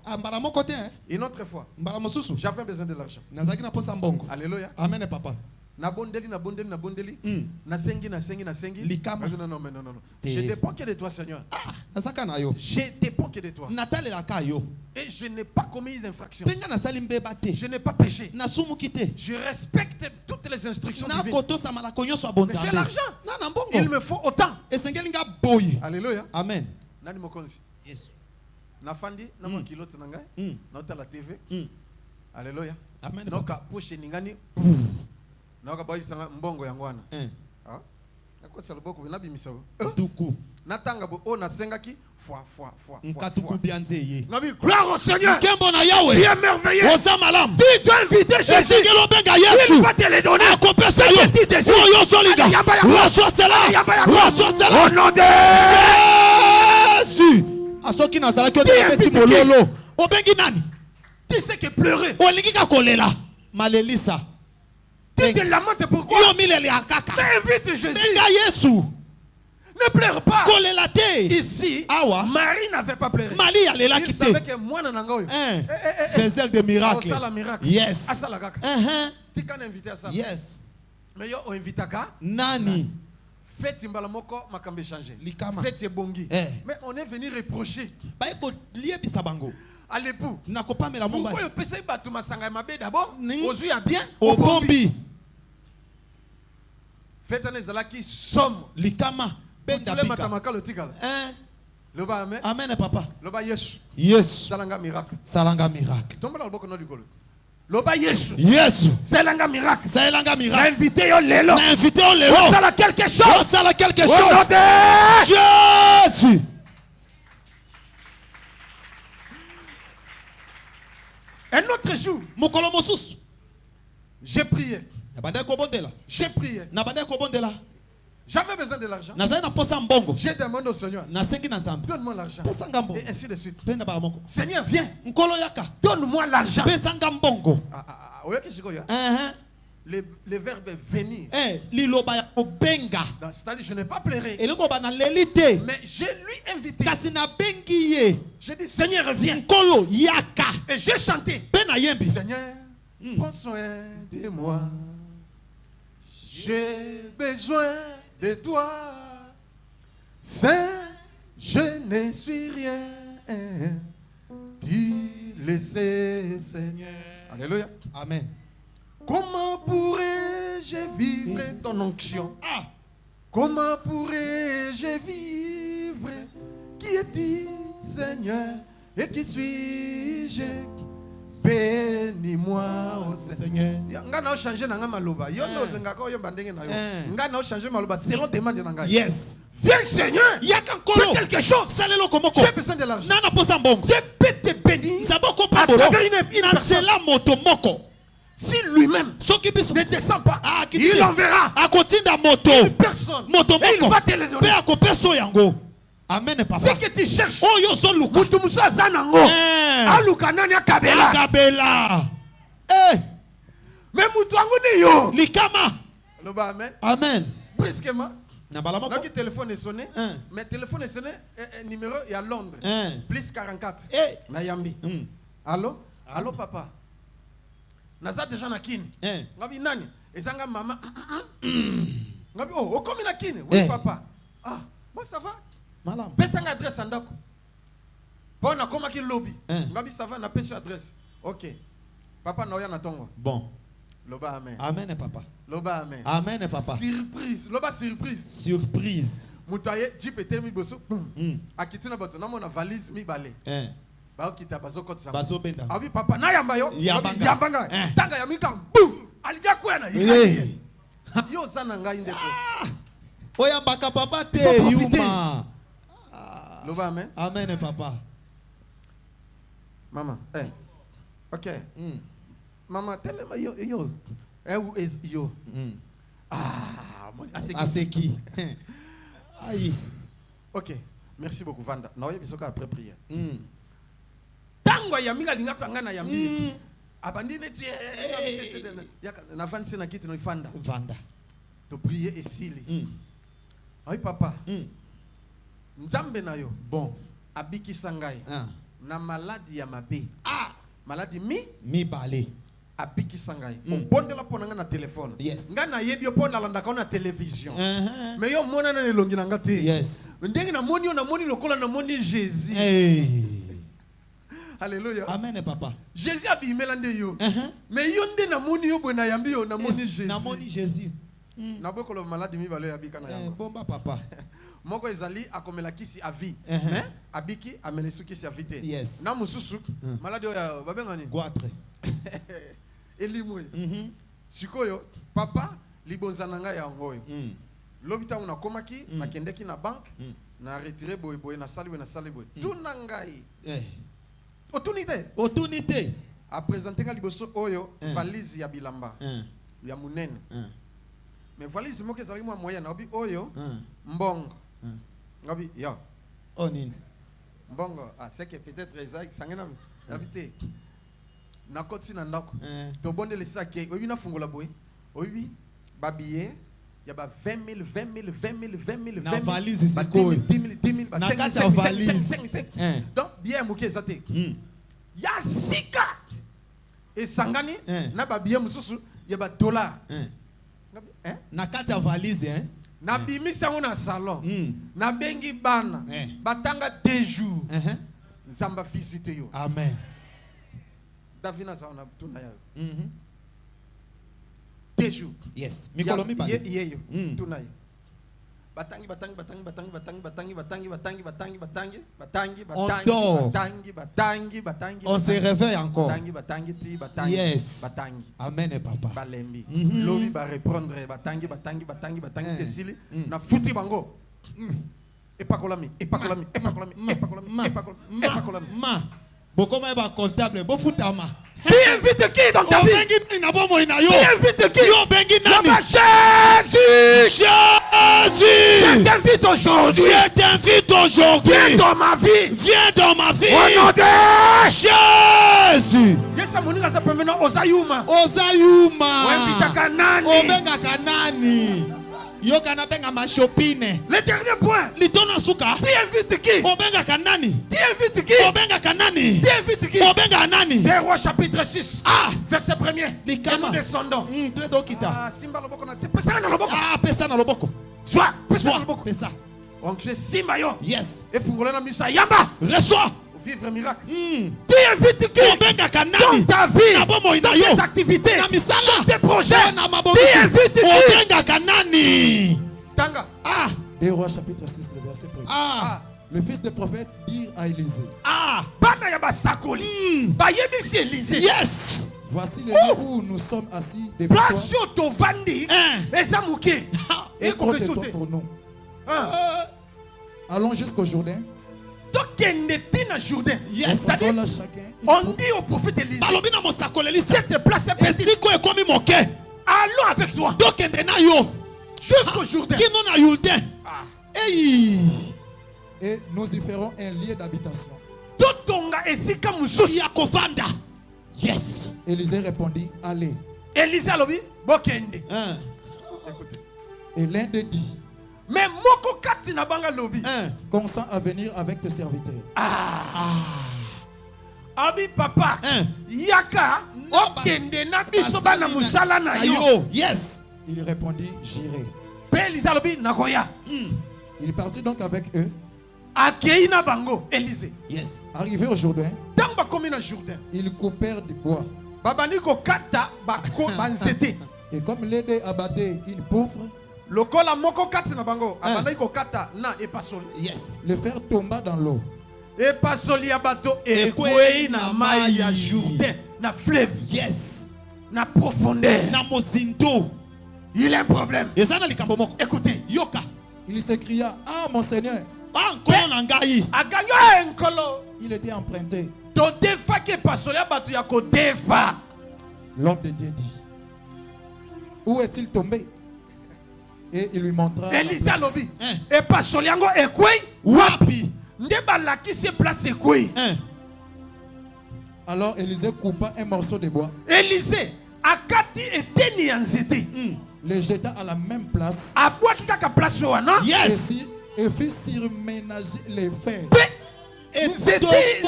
Une autre fois. J'avais besoin de l'argent. Alléluia.
Amen, papa.
Na bondeli. Na sengi.
Likama.
Non. Je dépends que de toi, Seigneur.
Nazaka na yo.
Je dépends que de toi.
Natale la kayo.
Et je n'ai pas commis d'infraction.
Penga na salimbe bate.
Je n'ai pas péché.
Na sumu kite.
Je respecte toutes les instructions
Na
divines.
koto sa malakonyo so abonza.
Mais j'ai l'argent.
Na mbongo.
Il me faut autant.
Esengelinga boy.
Alléluia.
Amen.
Nani mokonzi.
Yes.
Na fandi na mo kilote na ngai. Na ota la TV. Alléluia.
Amen.
Noka poche ningani. Noka boy bisanga mbongo yango wana. Ah. Nakosa loboko binabi misawo.
Tuku.
Natanga bo o na sengaki foi.
Nkatuku bianzeye.
Nabi gloire au Seigneur.
Kembo na Yahweh.
Dieu merveilleux.
Oza malam.
Tu dois inviter Jésus.
Esengelo benga Yesu.
Il va te les donner.
Akopesa yo.
Petit désir.
Oyo soliga. Reçois cela. Reçois cela.
Au nom de
Jésus. Asoki nazalaki o petit mololo. Obengi nani?
tu sais que pleurer.
Olingi ka kolela. Malelisa.
Tu te lamentes pourquoi?
Yo milele akaka.
Mais invite Jésus.
Benga Yesu.
Ne pleure pas.
Kolela te.
Ici,
Awa.
Marie n'avait pas pleuré.
Mali alela
Il
kite.
savait que moi nanangoyo.
Faiseur de miracles.
Ça la miracle.
Yes.
À ça la kaka. Tu quand invité à ça.
Yes.
Mais yo invitaka.
Nani.
Faites imbalamoko makambe changer.
Likama.
Faites bongi. Mais on est venu reprocher
Baye ko liebisa bango.
à l'époux.
Nakopamela
Pourquoi
momba.
le PC batu masanga mabe d'abord?
Ning.
Ozu ya bien.
Obombi.
Faites un ezalaki somme.
Likama. Benda
Le
bika.
matamaka le tigala. Le ba amen.
Amen papa.
Le ba Yesu.
Yes.
Salanga miracle.
Salanga miracle.
Tombe dans le boko no du kolo. Le ba Yesu.
Yes.
Salanga miracle.
Salanga miracle.
Invité yo lelo.
Na invité on lelo.
On sala quelque chose.
On sala quelque
Au nom
chose.
de
Jésus.
un autre jour,
Mokolo mosusu.
j'ai prié.
Nabanda kobondela.
J'ai prié.
Nabanda kobondela.
J'avais besoin de l'argent.
Nazali na posa mbongo.
J'ai demandé au Seigneur,
Nasengi na nzambe.
donne-moi l'argent.
Pesa ngambo.
Et ainsi de suite.
Penda bala moko.
Seigneur, viens.
Nkolo yaka.
Donne-moi l'argent.
Pesa ngambongo.
Le verbe venir.
Liloba ya obenga.
C'est-à-dire, je n'ai pas pleuré.
Eloko ba na lelite.
Mais je lui invité.
Kasi na bengi ye.
J'ai dit, Seigneur, viens.
Nkolo yaka.
Et j'ai chanté.
Pena yembi.
Seigneur, prends soin de moi. J'ai besoin de toi. Saint, je ne suis rien. Tu le sais, Seigneur. Alléluia.
Amen.
Comment pourrais-je vivre ton onction? Comment pourrais-je vivre? Qui es-tu, Seigneur? Et qui suis-je? Bénis-moi, oh Seigneur. Ngana o changer nanga maloba. Yo no ngako yo bandenge na yo. Ngana o changer maloba selon demande nanga.
Yes.
Viens, Seigneur.
Yaka nkolo.
Fais quelque chose.
Salelo komoko.
J'ai besoin de l'argent.
Nana posa mbongo.
Dieu peut te bénir
Zaboko
à
pabolo.
travers une personne.
Nzela moto moko.
Si lui-même
Soki biso.
ne descend pas,
Kiti.
il enverra
Akotinda moto.
une personne.
Moto
Et il
moko.
va te le
Pe
donner.
akopeso yango. Amen
Ce
papa.
que tu cherches.
Oh yo so luka.
Mutumusa zanango. Aluka nani akabela.
Akabela.
Mais mutuangu ni yo.
Likama.
Loba amen.
Amen.
Brusquement.
Na balama ko.
Donc le téléphone est sonné. Mais téléphone est sonné. Numéro est à Londres. Plus 44. Na Yambi. Allô? Allô papa. Naza déjà na kini. Ngabi nani? Ezanga mama. Ngabi oh, comme na kini. Oui papa. Ah, moi ça va.
Malam.
Pesanga adresse andako. Bon na koma ki lobby. Ngabi ça va na pesa adresse. OK. Papa na oya na tongo.
Bon.
Loba amen.
Amen papa.
Loba amen.
Amen papa.
Surprise. Loba surprise.
Surprise.
Mutaye jeep etelemi boso. Akitina bato na mona valise mi balé. Ba okita bazo kotsa.
Bazo benda.
Abi papa na yamba yo.
Yambanga.
Yambanga. Tanga ya mika. Boum. Aliga kwena. Yo sana ngai ndeko.
Oya baka papa te
Faut profiter.
yuma.
Loba amen.
Amen papa.
Maman. OK. Maman, tellement yo. Où est yo?
Aseki. Aïe.
OK. Merci beaucoup Vanda. Na oya bisoka après prière. Tango ya minga linga kwa ngana ya mingi. Abandi neti na vansi na kiti no ifanda.
Vanda.
To prier et sili. Aïe papa. Nzambe na yo.
Bon.
Abiki sangai. Na maladie ya mabe. Maladie
mi balé.
abiki sangai obondela pona nga na téléphone
Yes.
nga na yebi pona landaka na télévision mais yo mona na elongi na nga te
Yes.
ndenge na moni lokola na moni Jésus.
Hey.
Alléluia.
Amen, papa.
Jésus abimela nde yo mais yo nde na moni yo bwe na yambi yo na moni Jésus.
Na moni Jésus.
Na bokolo malade mi balo yabika na yango.
Bomba papa.
Moko ezali akomela kisi avi mais abiki amela kisi avite.
Yes.
Na mususu malade oya babenga ni
Goitre.
Elimwe. Sikoyo papa libonza na ngai yango oyo. Lobita una komaki nakendeki na bank na retirer boy na sali boy. Tuna ngai.
Otunité.
A présenter nga liboso oyo valise ya bilamba. Ya munene. Mais valise moko ezali mwa moyen na obi oyo mbongo. Ngabi yo.
Onine.
Mbongo c'est que peut-être Isaac sangena habité. Na koti na ndako. To bonde le saké obi na fungola boy. Obi babiye ya ba 20 000
Na valise zikoyo.
10 000 ba 5 donc bien moké ezate. Ya sika. Et sangani na ba biye mususu ya ba dollar.
Na kati ya valise
na bimisa ngo na salon na bengi bana batanga 2 jours nzamba visite yo.
Amen.
Davina za na tuna ya 2 jours.
Yes. Mikolo mi ba.
Yeyo tuna ya batangi.
On se réveille encore.
Batangi.
Yes. Amen, papa.
Balembi. Lobi ba reprendre batangi tesili na futi bango. Epakolami.
Ma. Bokoma ba comptable, bo futama.
Qui invite qui dans ta vie?
Qui
invite qui?
Yo bengi nani?
Jésus! Je t'invite aujourd'hui. Viens dans ma vie. Au nom de
Jésus.
Yes, amonila za pemeno Ozayuma.
Invita
kanani.
Obenga kanani. Yo kana benga mashopine.
Le dernier point.
Litona suka.
Qui invite qui?
Obenga kanani.
Qui invite qui?
Obenga kanani.
Qui invite qui?
Obenga nani.
Des Rois chapitre 6. Verset 1er. Et nous descendons. Simba loboko na pesa na loboko.
Pesa na loboko.
Soit pesa na loboko.
Pesa.
Donc je simba yo.
Yes.
Et fungola na misa yamba.
Reçois.
Vivre miracle. Qui invite qui?
Obenga kanani.
Dans ta vie. Dans tes activités. Dans tes projets. Qui invite qui?
Obenga kanani.
Tanga.
Des Rois chapitre 6, le verset 1er. Le fils du prophète dit à Élisée.
Bana ya basakoli. Bayebisi Élisée.
Yes.
Voici le lieu où nous sommes assis devant toi.
Place yo tovandi. Ezamuke.
Et compte-toi pour nous. Allons jusqu'au Jourdain.
Yes.
On dit au prophète Élisée, cette place est petite. Allons avec toi jusqu'au Jourdain.
Et nous y ferons un lieu d'habitation.
Yes.
Élisée répondit, allez.
Élisée alobi bokende.
Et l'un d'eux dit,
mais moko kati na banga lobi.
Consent à venir avec tes serviteurs.
Abi papa. Yaka okende na biso bana musala na yo.
Yes.
Il répondit, j'irai.
Pe Élisée alobi nakoya.
Il partit donc avec eux.
Akei na bango Élisée.
Yes. Arrivé au Jourdain.
Tamba komi na Jourdain.
Ils coupèrent du bois.
Babani ko kata bako banzete.
Et comme l'aider abattait une pauvre,
lokola moko kati na bango abandaki ko kata na epasoli.
Yes.
Le fer tomba dans l'eau.
Epasoli ya bato ekwei na mai ya Jourdain, na fleuve.
Yes.
Na profondeur.
Na mozindo.
Il y a un problème.
Écoutez, Yoka.
Il s'écria, ah mon Seigneur. Il était emprunté. L'homme de Dieu dit, où est-il tombé? Et il lui montra.
Élisée lobi. Et pas soliango ekwe wapi. Ndeba la qui se place ekwe.
Alors Élisée coupa un morceau de bois.
Élisée akati eteni anzete.
Le jeta à la même place.
Abwa kaka place wana.
Yes.
Et fit surménager les fers.
Et c'était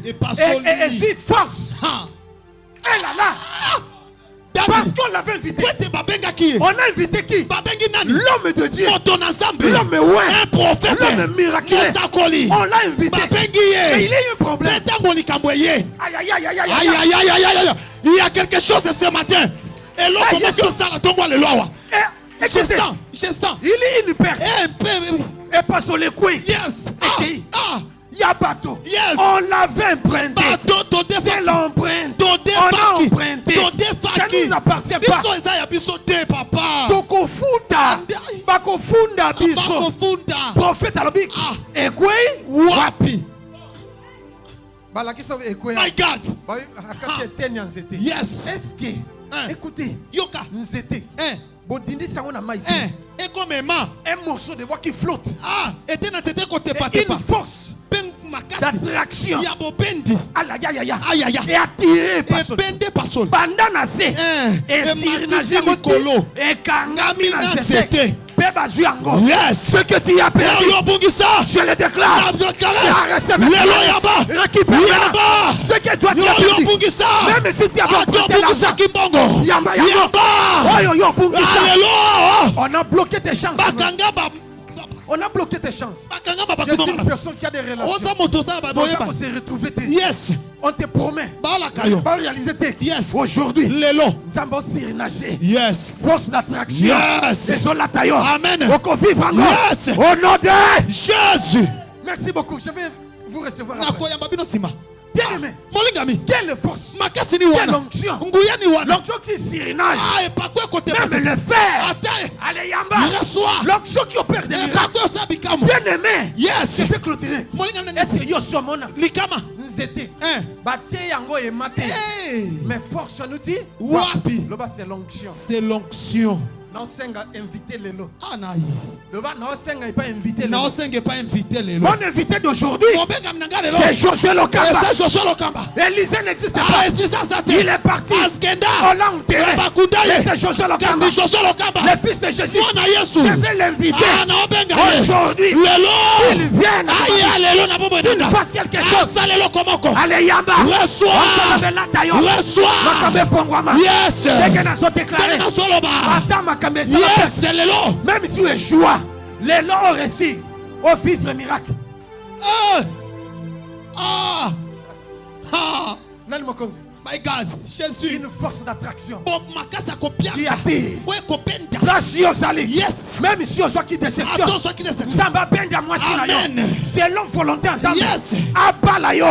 et force. Eh là là. Parce qu'on l'avait invité. On a invité qui? L'homme de Dieu. L'homme ouais.
Un prophète.
L'homme miraculeux. On l'a invité. Mais il y a eu un problème. Aïe, aïe, aïe, aïe, aïe, aïe.
Aïe. Il y a quelque chose ce matin. Et l'autre, comment ça la tombe le loi. Je sens.
Il y a une perte. Et pas sur les couilles.
Yes.
Il y a bateau.
Yes.
On l'avait emprunté. C'est l'empreinte. On a emprunté. Ça nous appartient pas.
papa.
Tokofunda. Bakofunda biso. Prophète alobi. Ekwe
Wapi.
Balakisa ekwe.
My God. Yes.
Est-ce que écoutez,
Yoka.
nzete. Bodindi sango na maï.
Et comme maman.
Un morceau de bois qui flotte.
Et
une force d'attraction.
Aïe.
Et attiré par son. Bandana se. Et sirnagé mokolo. Et kangami na zete.
Yes.
Ce que tu as perdu, je le déclare. Récupère ce que toi tu as perdu. Même si tu as emprunté l'argent. On a bloqué tes chances. On a bloqué tes chances. Je suis une personne qui a des relations. On s'est retrouvé.
Yes.
On te promet. On va réaliser tes.
Yes.
Aujourd'hui.
Lelo.
Zambo sirnagé.
Yes.
Force d'attraction.
Yes.
Amen. On peut vivre encore.
Yes.
Au nom de
Jésus.
Merci beaucoup. Je vais vous recevoir.
Bien aimé.
Quelle force.
Quelle
onction. L'onction qui sirinage. Même le fer. Allez, Yamba. L'onction qui opère des miracles. Bien aimé.
Yes.
Je vais clôturer. Est-ce que Yoshua Mona Nzete Batie yango et maté. Mais force nous dit
Wapi.
Loba c'est l'onction.
C'est l'onction.
Non senga inviter les lots.
Anaï.
Loba non senga pas inviter les
Non
lots.
senga pas inviter les lots.
Mon invité d'aujourd'hui c'est Joshua Lokamba.
C'est Joshua Lokamba.
Élisée n'existe pas. Il est parti. On l'a enterré. Mais c'est Joshua Lokamba. Le fils de Jésus. Je vais l'inviter aujourd'hui. Il vienne. Qu'il fasse quelque chose. Allez Yamba.
Reçois. Yes. Yes,
même si tu es joie, les lots ont reçu au vivre miracle.
My God, Jésus.
Une force d'attraction
qui
attire. Yes. Même si on soit qui déception. Selon volonté ensemble.
Yes.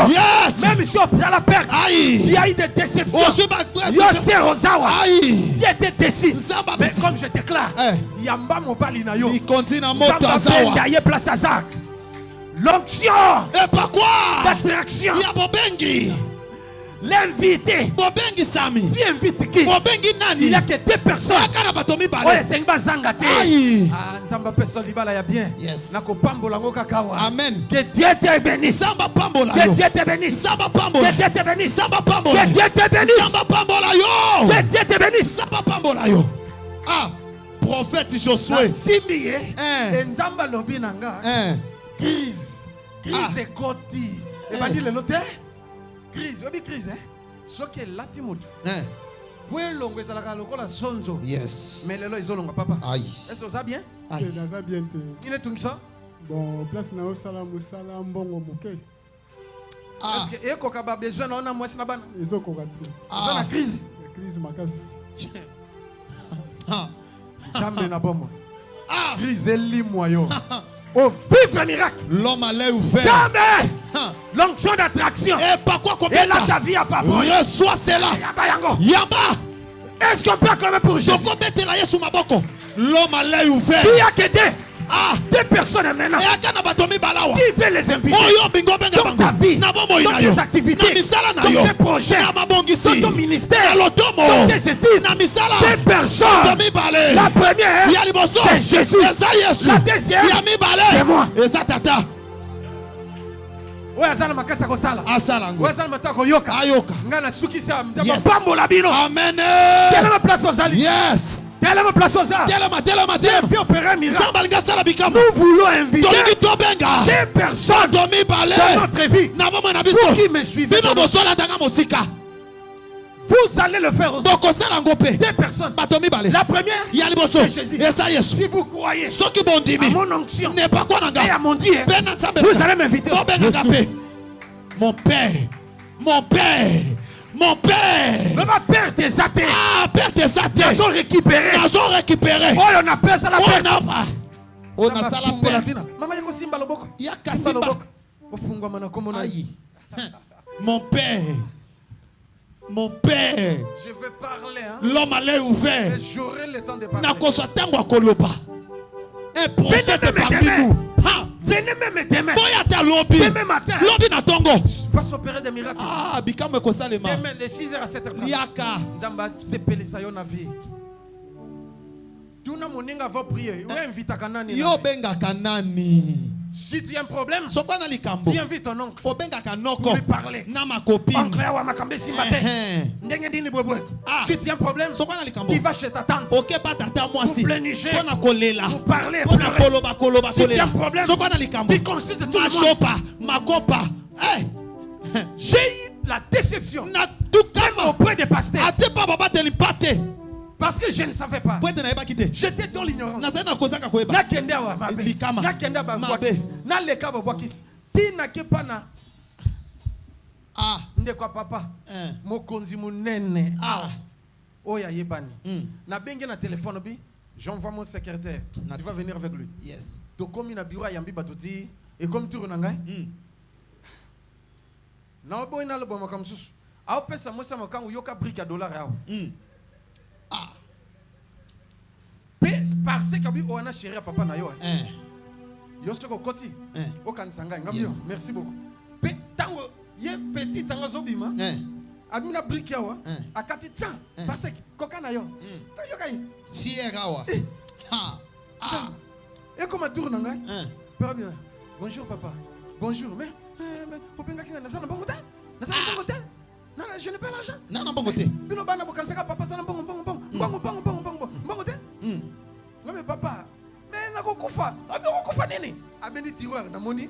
Yes. Même si on a la perte. Il y a eu des déceptions. Tu étais déçu. Mais comme je déclare, Yamba Mobali na yo.
Il continue à monter à Zawa.
L'onction.
Et pas quoi?
D'attraction.
Il y a Bobengi.
L'invité.
Bobengi Sami.
Tu invites qui?
Bobengi Nani.
Il n'y a que deux personnes.
Yes.
Amen. Que Dieu te bénisse. Que Dieu te bénisse. Que Dieu te bénisse. Que Dieu te bénisse. Que Dieu te bénisse.
Prophète Josué.
Crise est côté. Et va dire le notaire. Crise, oui, crise, hein. Ce qui est l'atimout.
Yes.
Mais les lois, ils ont papa.
Aïe.
Est-ce que ça bien? Il est tout ça?
Bon, place na osala musala mbongo moke.
Est-ce que eko kaba besoin na moi na bana?
Ezo ko gati.
La crise.
La crise makasi.
Jamais na bombe. Crise li moyo. Oh, vive le miracle.
L'homme à l'œil ouvert.
Jamais. L'onction d'attraction.
Et pas quoi
Et là ta vie à pas.
Reçois cela. Yamba.
Est-ce qu'on peut acclamer pour Jésus?
L'homme à l'œil ouvert.
Il y a que deux personnes maintenant qui veulent les inviter dans ta vie, dans tes activités, dans tes projets, dans ton ministère, dans tes études. Deux personnes. La première, c'est Jésus. La deuxième, c'est moi.
Amen.
Yes. Tellement place aux arts.
Nous
voulons inviter des personnes dans notre vie. Vous qui me suivez, vous Vous allez le faire aussi.
bokosala yango mpe
Deux personnes.
bato mibale
La première,
ya liboso
c'est Jésus.
eza yesu
Si vous croyez
soki bondimi
à mon onction
ne pas quoi
et à
nanga
mon Dieu,
mpe na nzambe
vous allez m'inviter aussi.
bobengaka mpe mon père mon père mon père
Mais ma père tes athées.
ah père tes
Ils
athées
ont récupéré.
nazo récupéré
Oh, on appelle ça la perte.
on a sala perte
Mama yako simba loboko.
Yaka
Simba
simba.
loboko. Ofungwa mana komo na
ayi mon père mon père
Je vais parler hein.
l'homme à l'œil ouvert
Et j'aurai le temps de parler.
nakozwa ntango akoloba un prophète
Venez
parmi
demain.
nous ha
Venez même demain.
boya te lobi
Demain matin.
lobi na ntongo
Va s'opérer des miracles.
ah bikambo ekosalema
Demain de 6h à 7h30.
liaka
Ndamba sepelisa yo na vie. Tuna moninga va prier. Ou invite kanani.
yo obengaka nani
Si tu as un problème,
sokwa na likambo
tu invites ton oncle.
obengaka noko
Pour lui parler.
na makopine
Oncle wa makambe simbate. Ndenge ndini bwebwe.
Ah.
Si tu as un problème,
sokwa na likambo
tu vas chez ta tante.
okeba tata mwasi
Pour pleinicher.
mpona kolela
Pour parler,
mpona
pleurer.
koloba koloba
Si tu as
kolela
un problème,
sokwa na likambo
tu consultes tout le monde.
masopa makopa
J'ai eu la déception
na tukama
auprès des pasteurs.
ate pa babateli mpate
Parce que je ne savais pas.
po ete nayebaki te
J'étais dans l'ignorance.
nazali na kozanga koyeba
Nakende awa mabe.
Likama.
Nakende ba
Mabe.
bwakisi. Na leka ba bwakisi. Ti na kepa na
ah
ndeko papa. Mokonzi munene.
ah
Oya yebani.
Mm.
Na bengi na téléphone bi. J'envoie mon secrétaire. Tu vas venir avec lui.
yes
To komi na bureau yambi batoti. Et comme tu renangai. Na obo ina lobo makam susu. Ao pesa mo sama kan yoka brique à dollar yao.
ah
Parce que bi ona chéri à papa na yo. Yo stoko koti.
Eh.
O kansanga ngam
Yes.
yo. Merci beaucoup. Pe tango ye petit tango zobima. Amina brique yawa. Akati tan. Parce que koka na yo. Ta yo kai.
fier awa ha ah
Et comment tourne ngai? Père bien. Bonjour papa. Bonjour. Mais au benga ki na sana bongo ta. Na sana bongo ta. Non, je n'ai pas l'argent.
nana mbongo te
Bino bana bokansaka papa sana bongo bongo bongo. Bongo bongo bongo bongo. Bongo te. Non mais papa. Mais na kokufa. Abi kokufa nini? Abeni tiroir na moni.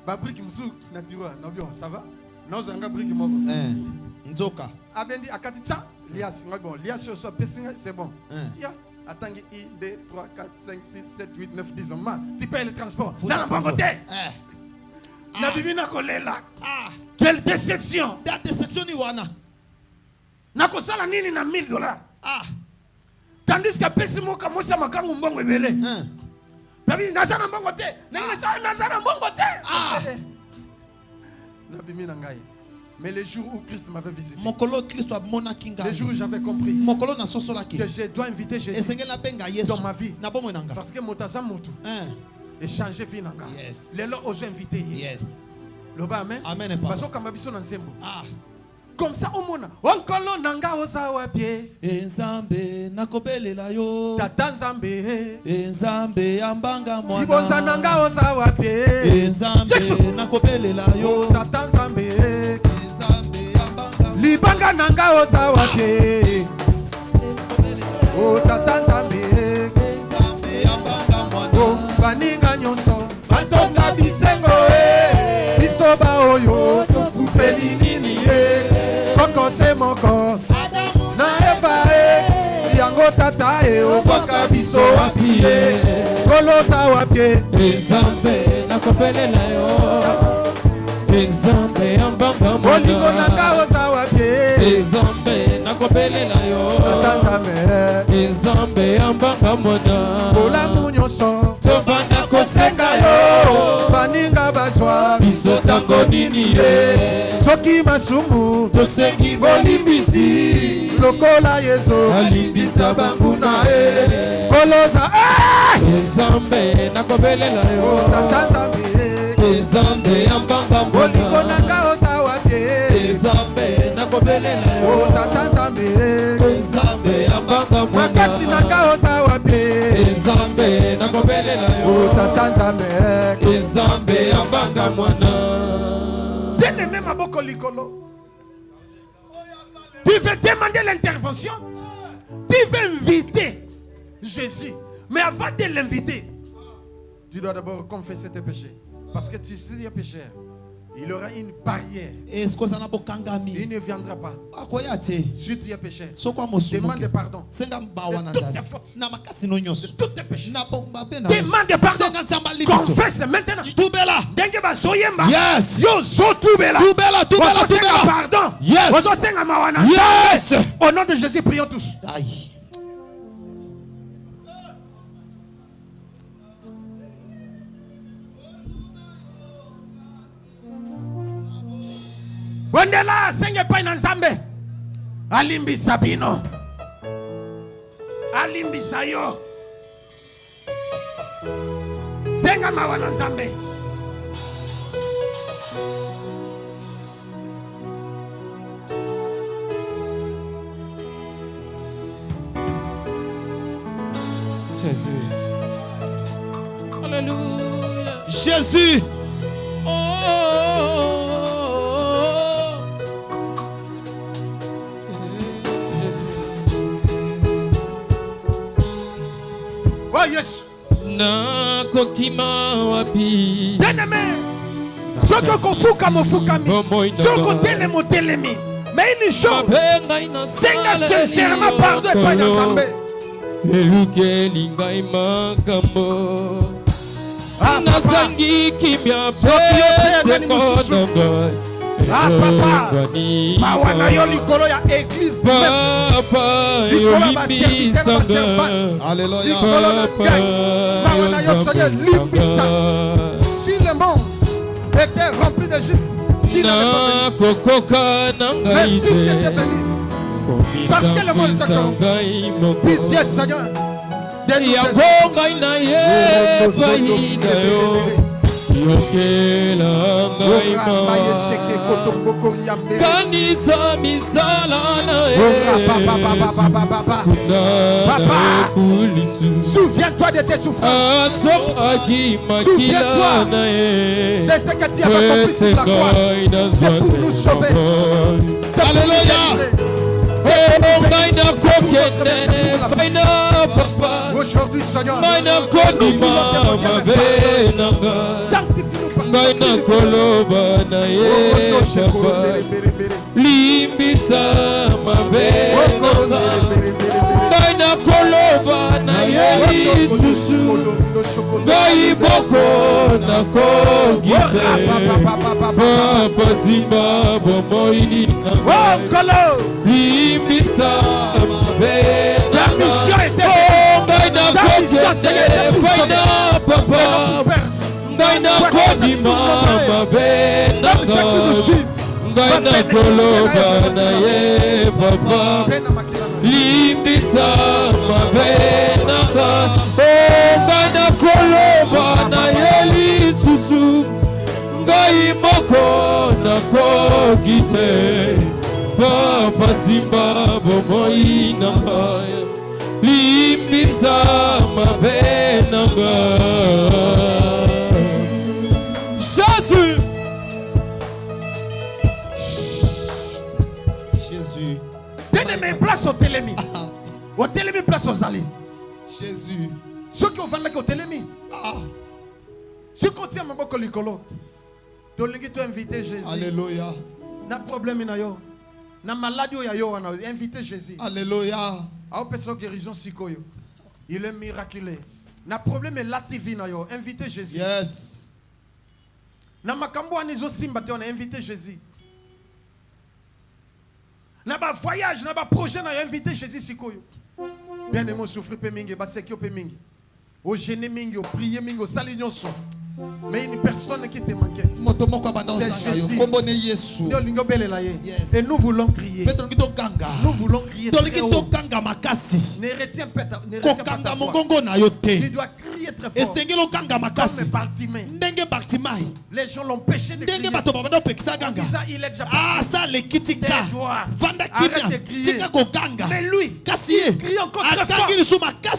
Ba brique musu na tiroir. Na bien, ça va? Na zanga brique moko.
nzoka
Abendi akati ta lias nga bon. Lias sur pesinga c'est bon. Ya atangi 1 2 3 4 5 6 7 8 9 10 ma. Tu payes le transport. Na bongo te. Na bibi na kolela.
ah
Quelle déception.
da deception ni wana
Na kosala nini na $1000.
ah
Tandis que pesi moka mosa makangu mbongo ebele. Babi nazana mbongo te. Nazana mbongo te.
Ah.
Na bimi na ngai. Mais le jour où Christ m'avait visité,
mokolo kristo amonaki
le
ngai
jour où j'avais compris
mokolo nasosolaki
que je dois inviter Jésus
esengeli nabenga yesu
dans ma vie,
na bomoi na nga
parce que motaza mutu échanger vie na nga.
Yes.
Lelo ozo inviter ye.
yes
Loba amen.
Amen, papa.
Baso kamba biso na nzembo.
ah
Comme ça omona. Onkolo nanga oza wapie.
enzambe nakobelela yo
Tata nzambe.
enzambe ambanga
Ibonza
mwana
nanga oza wapie.
enzambe
Yesu.
nakobelela yo
Tata nzambe.
enzambe ambanga
Libanga nanga oza wapie. Oh tata nzambe.
enzambe ambanga mwana
Oh baninga nyonso. Batonga bisengo biso ba oyo. Kufeli nini koko se moko. Na Eva yango tata obwaka biso wapi kolosa wapi.
Nzambe nakobelela yo. Nzambe ambanga
Olingo
mwana.
nanga oza wapi.
Nzambe nakobelela yo.
Tata nzambe.
Nzambe ambanga mwana.
Bolamu nyonso
Tobanda
kosenga yo. Baninga bazwa
biso tango nini ye.
soki masumu
Tosengi
bolimbisi lokola yezo
alimbisa banguna e.
kolosa
Nzambe nakobelela yo.
tata nzambe.
Nzambe ambanga
Olingo
mwana.
nanga oza wapi.
Nzambe nakobelela yo.
Tata nzambe.
Nzambe ambanga
Makasi
mwana.
nanga oza wapi.
Nzambe nakobelela yo.
Tata nzambe.
Nzambe ambanga mwana.
Bien-aimé maboko likolo. Tu veux demander l'intervention. Tu veux inviter Jésus. Mais avant de l'inviter, tu dois d'abord confesser tes péchés. Parce que tu es pécheur. Il y aura une barrière.
Il
Il ne viendra pas. Si tu es péché, demande pardon. De toutes tes fautes. De toutes tes péchés. Demande pardon. Confesse maintenant.
Yes.
Yo zo tubela. Pardon.
Yes. Yes.
Au nom de Jésus, prions tous.
Aïe.
Wendela senge pa na Nzambe. Alimbisa bino. Alimbisa yo. Senga mawa na Nzambe.
Jésus. Alléluia.
Jésus.
Oh yes.
Na kokima wapi.
Bien-aimé. Soko kofuka mofukami. Soko telemo telemi. Mais une chose. Senga sincèrement pardon et pas d'Nzambe.
Eluke lingai makambo. Nasangi kimya pese kodongo.
Ah papa. Mawana yo likolo ya église.
Papa yolibi sanga.
Alléluia.
Mawana yo Seigneur limbisa. Si le monde était rempli de juste,
Na kokoka
mais si tu étais
nangaise.
venu, parce que le monde était corrompu. Pitié Seigneur.
Yabonga ina ye paida yo. Yokela ngaima. Kanisa misala na
Papa, souviens-toi de tes souffrances. Souviens-toi de ce que tu as accompli sur la croix. C'est pour nous sauver.
Alléluia.
Aujourd'hui, Seigneur, sanctifie-nous
Limbisa mabena Gaina koloba na ye isusu Gai boko na kogite Papa zimba bomoi na Limbisa mabena
La mission était
Gaina kogite Gaina papa Gaina kodima mabena Gaina koloba na ye papa Limbisa mabenaka Gaina koloba na ye lisusu Ngai moko na kogite Papa simba bomoi na ngai Limbisa mabenaka Jésus.
Jésus.
Bien-aimé, place au télémi. Au télémi, place aux alliés.
Jésus.
Ceux qui ont vendu au télémi. Ceux qui ont tiré mon boko likolo. Tu as invité Jésus.
Alléluia.
Na problème na yo. Na maladie ya yo wana invité Jésus.
Alléluia.
A personne guérison sikoyo. Il est miraculeux. Na problème est la TV na yo. Invité Jésus.
Yes.
Na makambo anizo simba te on a invité Jésus. Na ba voyage, na ba projet na invité Jésus sikoyo. Bien aimé souffrir pe mingi, ba sekio pe mingi. O gêner mingi, o prier mingi, o sali nyonso. Mais une personne qui te manquait. C'est Jésus.
Yes.
Et nous voulons crier. Nous voulons crier très haut. Ne retiens pas ta voix. Tu dois crier très fort. Comme Bartimée. Les gens l'ont péché de crier. Ça, il est déjà parti. Tais-toi. Arrête de crier. Mais lui, il crie encore très fort. Jusqu'à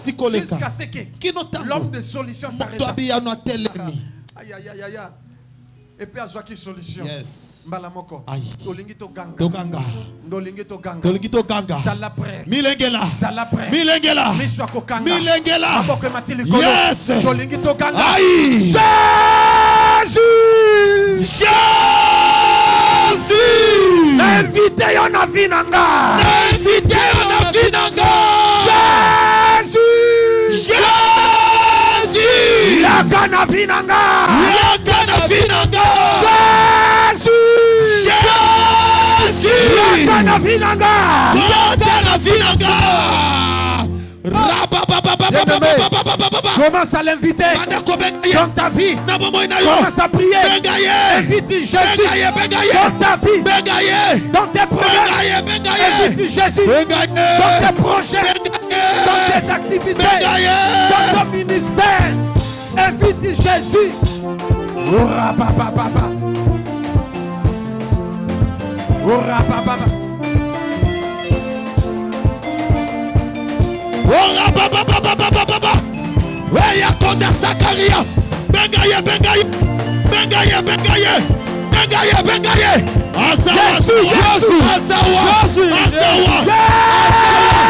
ce que l'homme de solution s'arrête. Aïe aïe aïe aïe. Et puis à qui solution.
Yes.
Mbalamoko.
Aïe.
Tolingito ganga.
Toganga.
Ndolingito ganga.
Tolingito ganga.
Salapre.
Milengela.
Salapre.
Milengela.
Miswako kanga.
Milengela.
Aboko matili kolo.
Yes.
Tolingito ganga.
Aïe.
Jésus.
Jésus. Invité yo na vie na nga.
Invité yo na vie na nga.
Jésus.
Jésus.
Yaka na vie na nga.
Yaka na vie na nga.
Jésus.
Jésus.
Yaka na vie na nga.
Yaka na vie na nga.
Commence à l'inviter dans ta vie. Commence à prier. Invite Jésus dans ta vie, dans tes problèmes. Invite Jésus dans tes projets, dans tes activités, dans ton ministère. Invite Jésus. Ora papa papa. Ora papa papa.
Ora baba baba baba baba. Weya konda Sakaria. Bengaye bengaye. Bengaye bengaye. Bengaye bengaye. Asawa.
Jésus.
Asawa.
Jésus.
Asawa.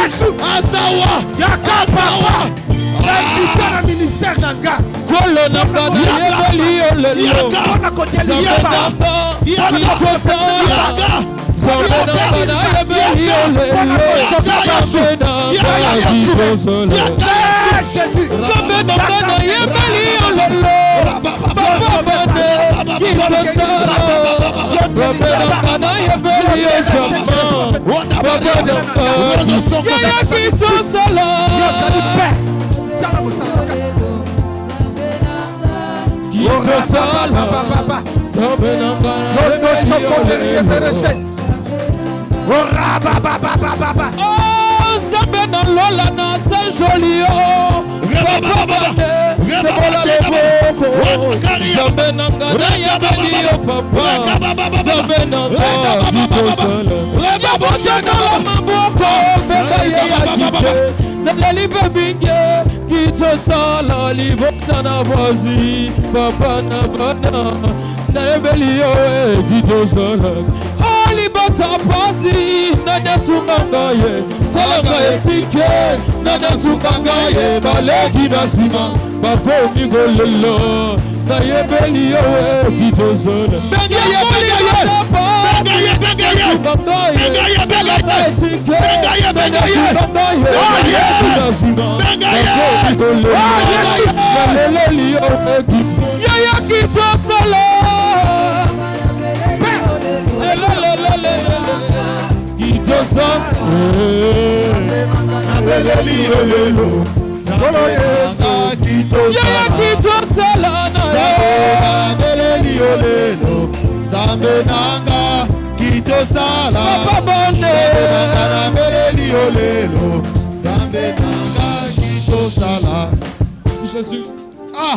Jésus.
Asawa.
Yakapawa. Invite le ministère d'Anga.
Kolo na bana yebeli olelo.
On a côté Liaba. Jésus.
Libata pasi na desumangaye talanga etike na desumangaye baleki na sima bakomi golelo na yebeli yo kitozona
Bengaye bengaye. Bengaye bengaye. Bengaye bengaye. Bengaye bengaye.
Yaya kitosala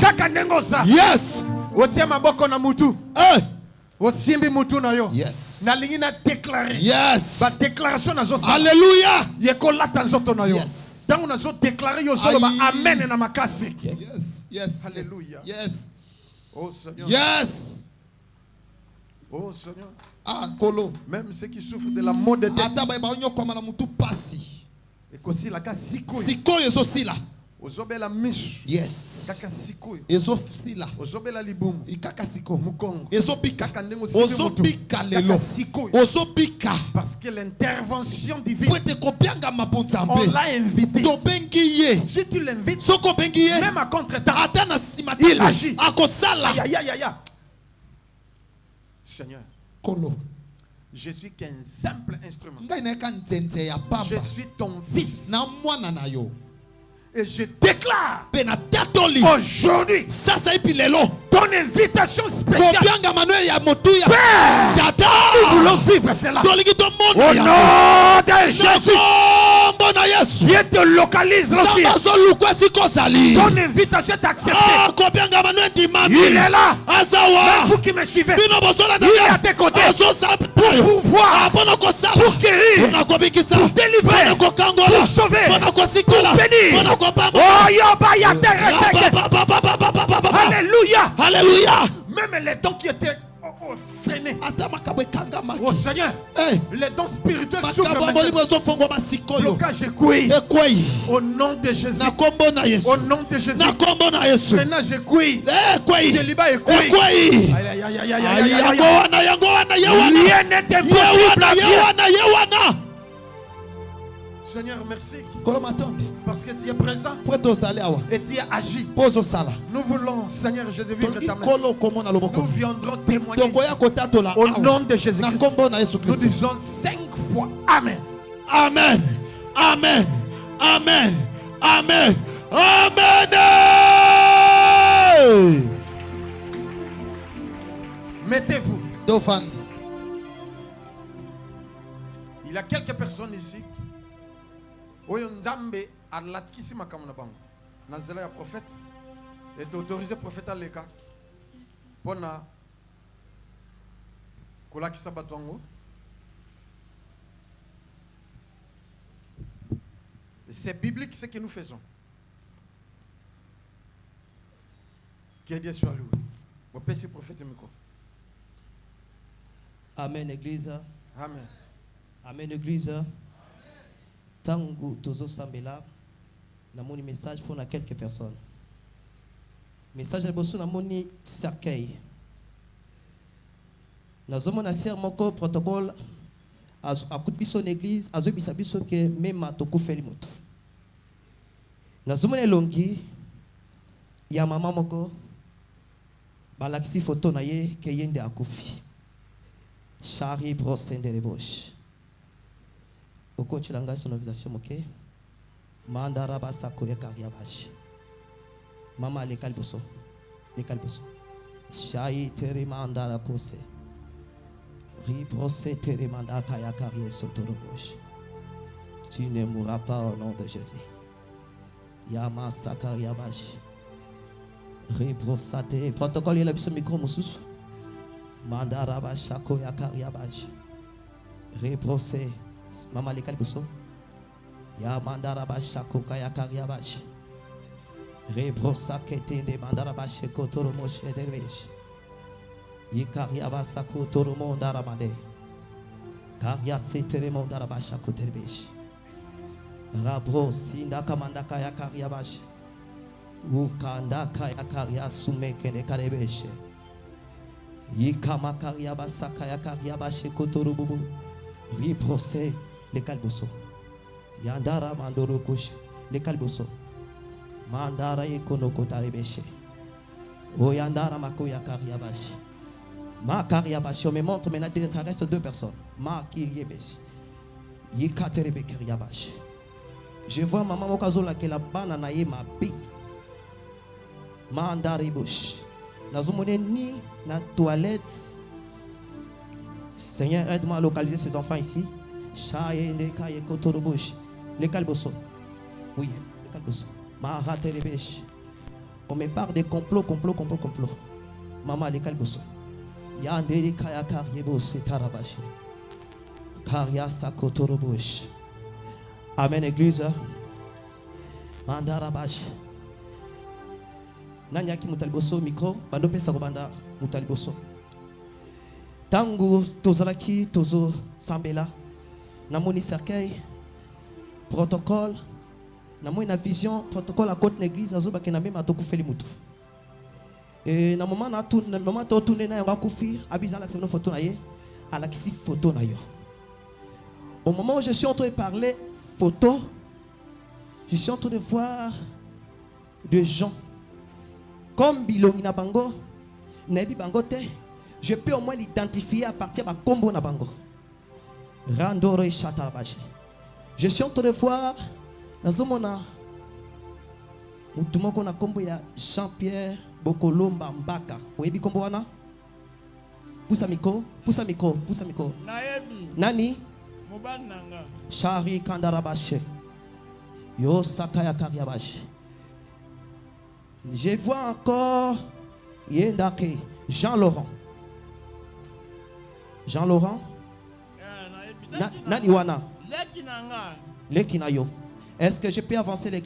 Kaka nengoza.
Yes.
Otie maboko na mutu. Osimbi mutu na yo.
Yes.
Na lingi na déclarer.
Yes.
Ba déclaration na zo.
Alléluia.
Yeko lata nzoto na yo.
Yes.
Tango na zo déclarer yo solo ba amen na makasi.
Yes. Yes.
Alléluia.
Yes.
Oh Seigneur.
Yes.
Oh Seigneur.
Ah, Kolo.
Même ceux qui souffrent de la maux de tête.
Ata ba onyo kwa na mutu pasi.
Ekosi la ka sikoyo.
Sikoyo ezo sila.
Ozobela mishu.
Yes.
Kaka sikoyo.
Ezo sila.
Ozobela libumu.
Ikaka siko.
Mukongo.
Ezo pika.
Kaka ndengo sikoyo.
Ozo pika lelo.
Kaka sikoyo.
Ozo pika.
Parce que l'intervention divine.
Pwete kopianga mabonzambe.
On l'a invité.
To bengi ye.
Si tu l'invites.
Soko bengi ye.
Même à contre-temps.
Ata na simata.
Il agit.
Akosala.
Aïe aïe aïe aïe. Seigneur.
Kolo.
Je suis qu'un simple instrument.
Ngai na ka nzenze ya pamba.
Je suis ton fils.
Na mwana na yo.
Et je déclare
aujourd'hui, ça c'est pilelo.
Ton invitation spéciale.
Père,
nous voulons vivre cela.
Au
nom de Jésus, Dieu te localise aussi. Ton invitation est acceptée. Il est là. Même vous qui me suivez, il est à tes côtés pour pouvoir, pour guérir, pour délivrer, pour sauver, pour bénir. Oh, Alléluia.
Alléluia.
Même les dons qui étaient freinés. Oh Seigneur.
Seigneur,
Hey.
les dons spirituels s'ouvrent
Makambo
maintenant.
libre zonfongo masikoyo.
Blocage écoui.
Ekwei.
Au nom de Jésus.
Na kombo na Yesu.
Au nom de Jésus.
Na kombo na Yesu.
Ménage écoui.
Ekwei.
Célibat écoui.
Ekwei.
Aïe, aïe, aïe, aïe, aïe, aïe,
Ayi
aïe,
yango
aïe.
wana yango wana yewana.
Rien n'est impossible à Dieu.
Yewana.
Seigneur, merci.
Kolomatonde.
Parce que tu es présent
Pour tozali awa.
et tu as agi.
Pozo sala.
Nous voulons, Seigneur Jésus, vivre ta main.
Kolo komona loboko.
Nous viendrons témoigner
Tokoya kotatola.
au nom de
Na
Jésus-Christ.
kombo na Yesu
Nous
Christ.
disons 5 fois Amen.
Amen. Amen. Amen. Amen. Amen.
Mettez-vous.
Dofandi.
Il y a quelques personnes ici. Oyo Nzambe alatkisi makambo na bango. Na nzela ya prophète. Et d'autoriser prophète aleka. Pona kolakisa bato yango. C'est biblique ce que nous faisons. Que Dieu soit loué. Mon père, c'est prophète Miko.
Amen, Église.
Amen.
Amen, Église. Tangu tozo sambela, namoni message pour quelques personnes. Message de bosso namoni cercueil. Nazomona ser moko protocole a coup de son église, a zo biso que même atoko feli moto. Nazomona longi ya mama moko balakisi photo na ye ke yende akufi. Shari brosende les boches. Au coach l'anga son organisation ok. Mandara basako ya kariabash. Mama le kalboso. Le kalboso. Shai tere mandara pose. Ri brose tere mandara kaya karie sotoro boche. Tu ne mourras pas au nom de Jésus. Yama sakariabash. Ri brosate. Protocole il a biso micro mususu. Mandara bashako ya kariabash. Ri brose. Mama le kalboso. Ya mandara bashako kaya kariabash. Rebrosa kete de mandara basheko toro moshe dervish. Yikaria basako toro mondara mande. Karia tsetere mondara bashako dervish. Rabro sinda kamanda kaya kariabash. Ukanda kaya karia sumeke ne karebeshe. Yikama karia basaka ya karia basheko toro bubu. Ribrose le kalboso. Yandara mandoro kush le kalboso. Mandara ikono kotarebeshe. Oyandara makoya kariabashi. Ma kariabashi. On me montre maintenant, ça reste 2 personnes. Ma kiriebes. Yikaterebe kariabashi. Je vois maman mokazola que la banana ye ma bi. Mandari bush. Nazomone ni na toilette. Seigneur, aide-moi à localiser ces enfants ici. Chaye ndeka kotoro bush. Le kalboso. Oui, le kalboso. On me parle de complot. Maman les calboso. Yandere kaya karyebo se tarabashi. Karya sakotorobosh. Amen église. Mandarabashi. Nanyaki mutalboso micro. Bando pesa kobanda mutalboso. Tangu tozalaki tozo sambela. Namoni cercueil. Protocole. Na moi na vision protocole à côté l'église azoba ke na même atoko feli mutu et na moment na tout na moment to tourner na ngakufi abizala que c'est une photo na ye alakisi photo na yo. Au moment où je suis en train de parler photo, je suis en train de voir des gens comme bilongi na bango na bi bango te, je peux au moins l'identifier à partir de kombo na bango. Randoro et Chatalabashi. Je suis en train de voir nazomona mutu moko na kombo ya Jean-Pierre Bokolomba Mbaka. Oyebi kombo wana? Pusa miko.
Naebi.
Nani?
Mubananga.
Shari Kandarabashe. Yo Sakaya Kariabashi. Je vois encore Yendake Jean-Laurent. Nani wana?
Leki nanga.
Leki na yo. Est-ce que je peux avancer les